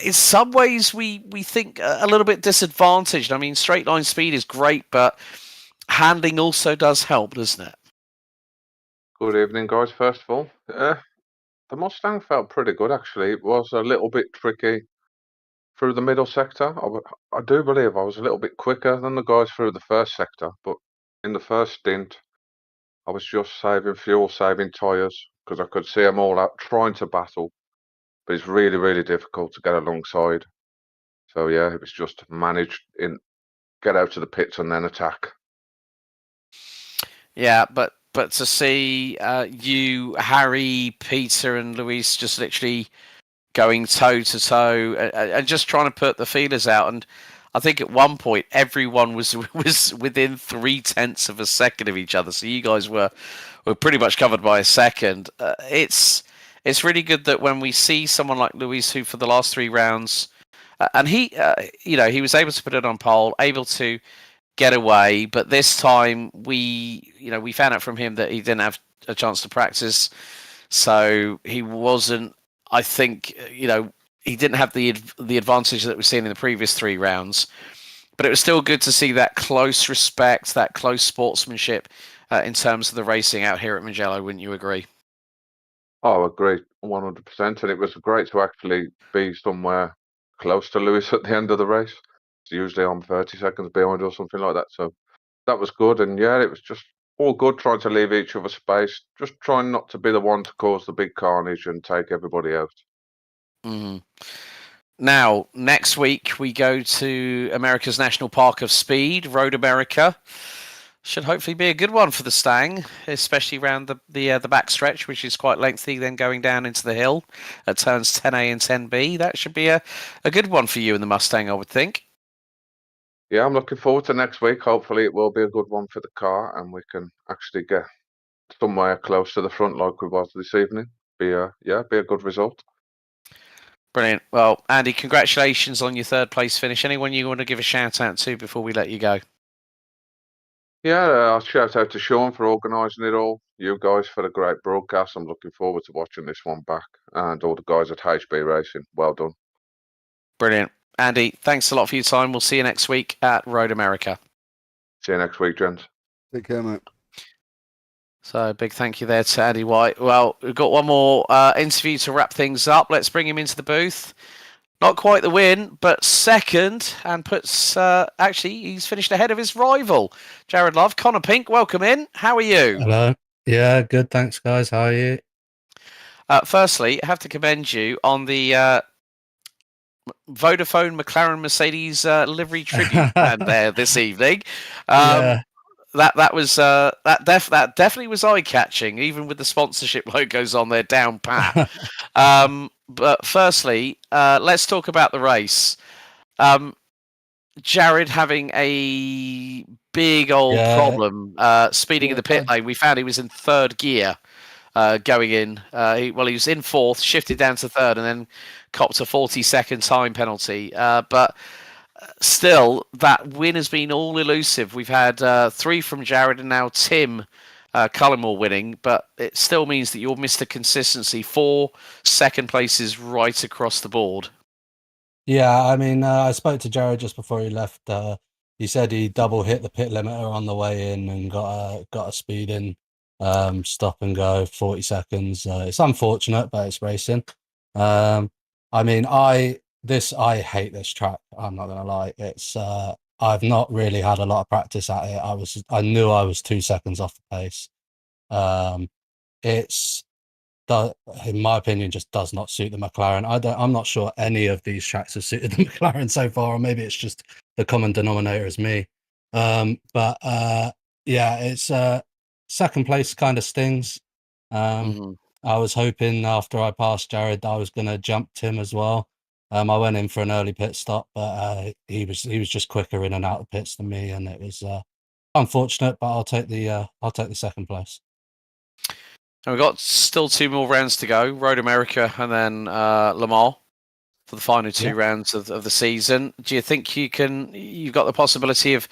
in some ways, we think a little bit disadvantaged. I mean, straight line speed is great, but handling also does help, doesn't it? Good evening, guys. First of all, the Mustang felt pretty good, actually. It was a little bit tricky through the middle sector. I do believe I was a little bit quicker than the guys through the first sector, but in the first stint, I was just saving fuel, saving tyres, because I could see them all out trying to battle. But it's really, really difficult to get alongside. So, yeah, it was just managed get out to the pits and then attack. Yeah, but to see you, Harry, Peter, and Luis just literally going toe to toe and just trying to put the feelers out, and I think at one point everyone was within 0.3 of a second of each other. So you guys were pretty much covered by a second. It's really good that when we see someone like Luis, who for the last 3 rounds, and he was able to put it on pole, able to get away, but this time we found out from him that he didn't have a chance to practice, so he wasn't. I think he didn't have the advantage that we've seen in the previous 3 rounds, but it was still good to see that close respect, that close sportsmanship in terms of the racing out here at Mugello. Wouldn't you agree? Oh, I agree 100%, and it was great to actually be somewhere close to Lewis at the end of the race. It's usually I'm 30 seconds behind or something like that, so that was good. And yeah, it was just all good, trying to leave each other space, just trying not to be the one to cause the big carnage and take everybody out. Mm-hmm. Now, next week we go to America's National Park of Speed, Road America. Should hopefully be a good one for the Stang, especially around the back stretch, which is quite lengthy, then going down into the hill at turns 10A and 10B. That should be a good one for you in the Mustang, I would think. Yeah, I'm looking forward to next week. Hopefully it will be a good one for the car and we can actually get somewhere close to the front like we was this evening. Be a good result. Brilliant. Well, Andy, congratulations on your third place finish. Anyone you want to give a shout out to before we let you go? Yeah, I'll shout out to Sean for organising it all. You guys for the great broadcast. I'm looking forward to watching this one back. And all the guys at HB Racing. Well done. Brilliant. Andy, thanks a lot for your time. We'll see you next week at Road America. See you next week, gents. Take care, mate. So big thank you there to Andy White. Well, we've got one more interview to wrap things up. Let's bring him into the booth. Not quite the win, but second, and puts actually he's finished ahead of his rival, Jared Love. Connor Pink, welcome in. How are you? Hello. Yeah, good. Thanks, guys. How are you? Firstly, I have to commend you on the Vodafone McLaren Mercedes livery tribute band there this evening. Yeah. That definitely was eye catching, even with the sponsorship logos on there down pat. But firstly, let's talk about the race. Jared having a big old problem speeding in the pit lane. We found he was in third gear going in. He was in fourth, shifted down to third, and then copped a 40-second time penalty. But still, that win has been all elusive. We've had 3 from Jared and now Tim Cullimore winning, but it still means that you're Mr. Consistency. 4 second places right across the board. Yeah, I mean, I spoke to Jared just before he left. He said he double hit the pit limiter on the way in and got a speed in, stop and go, 40 seconds. It's unfortunate, but it's racing. I mean, I hate this track. I'm not gonna lie. It's I've not really had a lot of practice at it. I knew I was 2 seconds off the pace. In my opinion, just does not suit the McLaren. I'm not sure any of these tracks have suited the McLaren so far, or maybe it's just the common denominator is me. But yeah, it's second place kind of stings. I was hoping after I passed Jared, I was going to jump Tim as well. I went in for an early pit stop, but he was just quicker in and out of pits than me, and it was unfortunate. But I'll take the second place. And we've got still 2 more rounds to go, Road America and then Le Mans for the final 2 rounds of the season. Do you think you've got the possibility of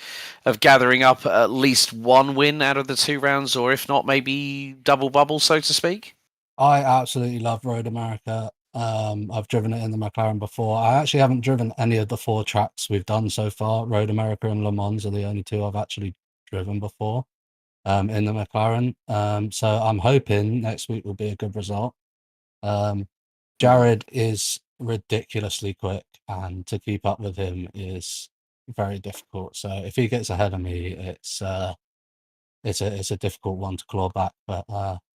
gathering up at least 1 win out of the 2 rounds, or if not, maybe double bubble, so to speak? I absolutely love Road America. I've driven it in the McLaren before. I actually haven't driven any of the 4 tracks we've done so far. Road America and Le Mans are the only 2 I've actually driven before. In the McLaren. So I'm hoping next week will be a good result. Jared is ridiculously quick, and to keep up with him is very difficult. So if he gets ahead of me, it's a difficult one to claw back. But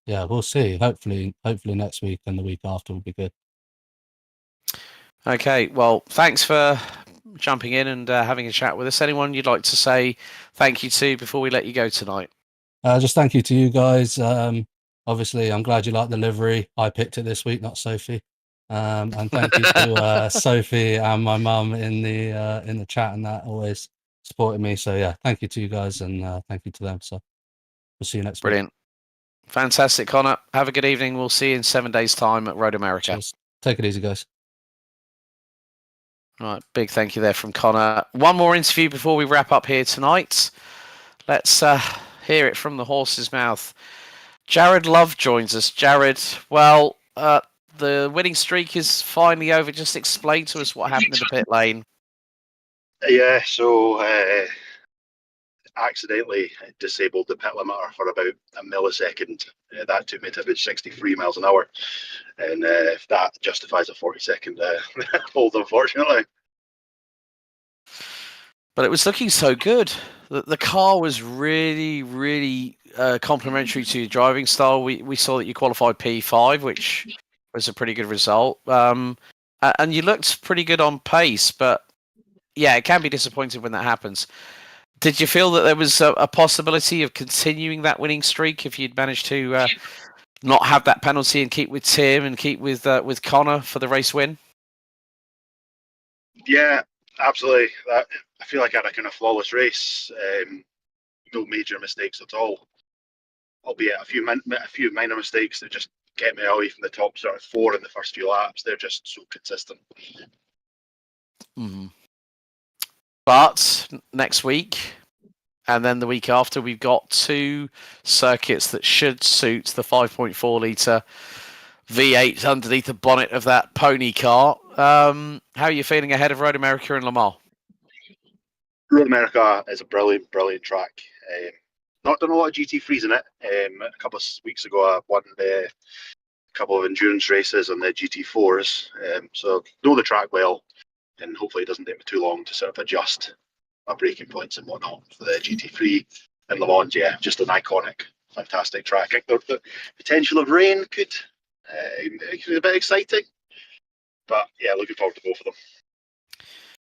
yeah, we'll see. Hopefully next week and the week after will be good. Okay, well, thanks for jumping in and having a chat with us. Anyone you'd like to say thank you to before we let you go tonight? Just thank you to you guys. Obviously, I'm glad you like the livery. I picked it this week, not Sophie. And thank you to Sophie and my mum in the chat and that, always supporting me. So yeah, thank you to you guys, and thank you to them. So we'll see you next week. Brilliant. Fantastic, Connor. Have a good evening. We'll see you in 7 days' time at Road America. Cheers. Take it easy, guys. All right, big thank you there from Connor. One more interview before we wrap up here tonight. Let's hear it from the horse's mouth. Jared Love joins us. Jared, well, the winning streak is finally over. Just explain to us what happened in the pit lane. Yeah, so accidentally disabled the pit limiter for about a millisecond. That took me to about 63 miles an hour. And if that justifies a 40-second hold, unfortunately. But it was looking so good. The car was really, really complimentary to your driving style. We saw that you qualified P5, which was a pretty good result. And you looked pretty good on pace, but yeah, it can be disappointing when that happens. Did you feel that there was a possibility of continuing that winning streak if you'd managed to not have that penalty and keep with Tim and keep with Connor for the race win? Yeah, absolutely. I feel like I had a kind of flawless race. No major mistakes at all, albeit a few minor mistakes that just kept me away from the top sort of 4 in the first few laps. They're just so consistent. Mm-hmm. But next week and then the week after, we've got 2 circuits that should suit the 5.4 litre V8 underneath the bonnet of that pony car. How are you feeling ahead of Road America and Le Mans? Road America is a brilliant, brilliant track. Not done a lot of GT3s in it. A couple of weeks ago, I won a couple of endurance races on the GT4s. So know the track well, and hopefully it doesn't take me too long to sort of adjust my braking points and whatnot for the GT3 and Le Mans. Yeah, just an iconic, fantastic track. I think the potential of rain could be a bit exciting, but yeah, looking forward to both of them.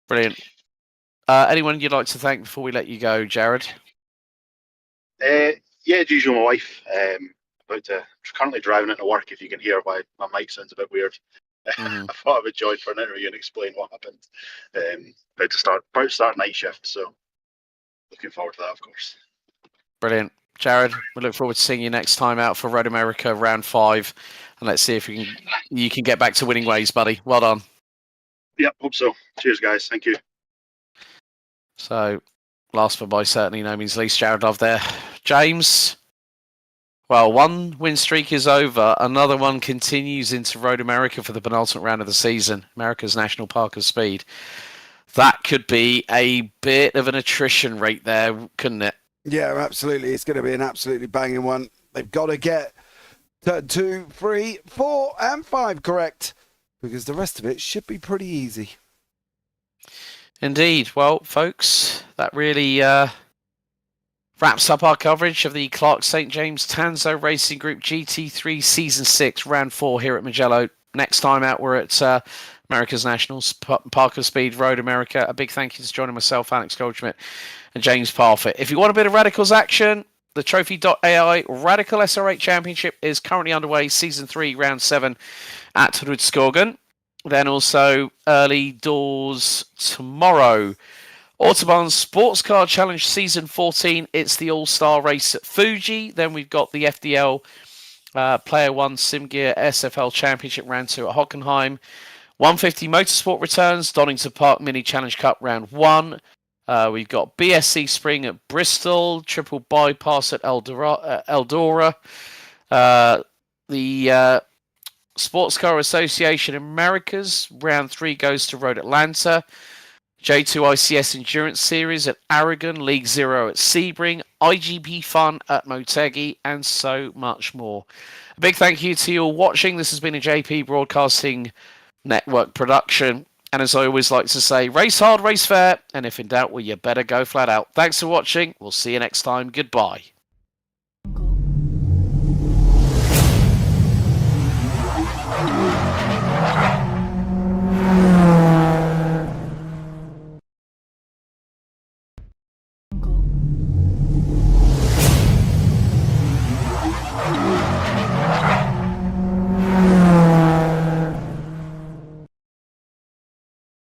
Brilliant. Anyone you'd like to thank before we let you go, Jared? Yeah, as usual, my wife. Currently driving into work. If you can hear why my mic sounds a bit weird, I thought I would join for an interview and explain what happened. About to start night shift, so looking forward to that, of course. Brilliant, Jared. We look forward to seeing you next time out for Road America round 5, and let's see if you can get back to winning ways, buddy. Well done. Yep, hope so. Cheers, guys. Thank you. So, last but by certainly no means least, Jared Love there. James, well, 1 win streak is over. Another one continues into Road America for the penultimate round of the season, America's National Park of Speed. That could be a bit of an attrition rate there, couldn't it? Yeah, absolutely. It's going to be an absolutely banging one. They've got to get 2, 3, 4, and 5 correct, because the rest of it should be pretty easy. Indeed. Well, folks, that really wraps up our coverage of the Clark St. James Tanso Racing Group GT3 Season 6, Round 4 here at Mugello. Next time out, we're at America's Nationals, Park of Speed, Road America. A big thank you to joining myself, Alex Goldschmidt, and James Parfitt. If you want a bit of Radicals action, the Trophy.ai Radical SR8 Championship is currently underway, Season 3, Round 7 at Rudskogen. Then also early doors tomorrow. Autobahn Sports Car Challenge Season 14. It's the All-Star Race at Fuji. Then we've got the FDL Player 1 SimGear SFL Championship Round 2 at Hockenheim. 150 Motorsport returns. Donington Park Mini Challenge Cup Round 1. We've got BSC Spring at Bristol. Triple Bypass at Eldora. The Sports Car Association Americas, Round 3 goes to Road Atlanta. J2 ICS Endurance Series at Aragon, League 0 at Sebring, IGP Fun at Motegi, and so much more. A big thank you to you all watching. This has been a JP Broadcasting Network production. And as I always like to say, race hard, race fair, and if in doubt, well, you better go flat out. Thanks for watching. We'll see you next time. Goodbye.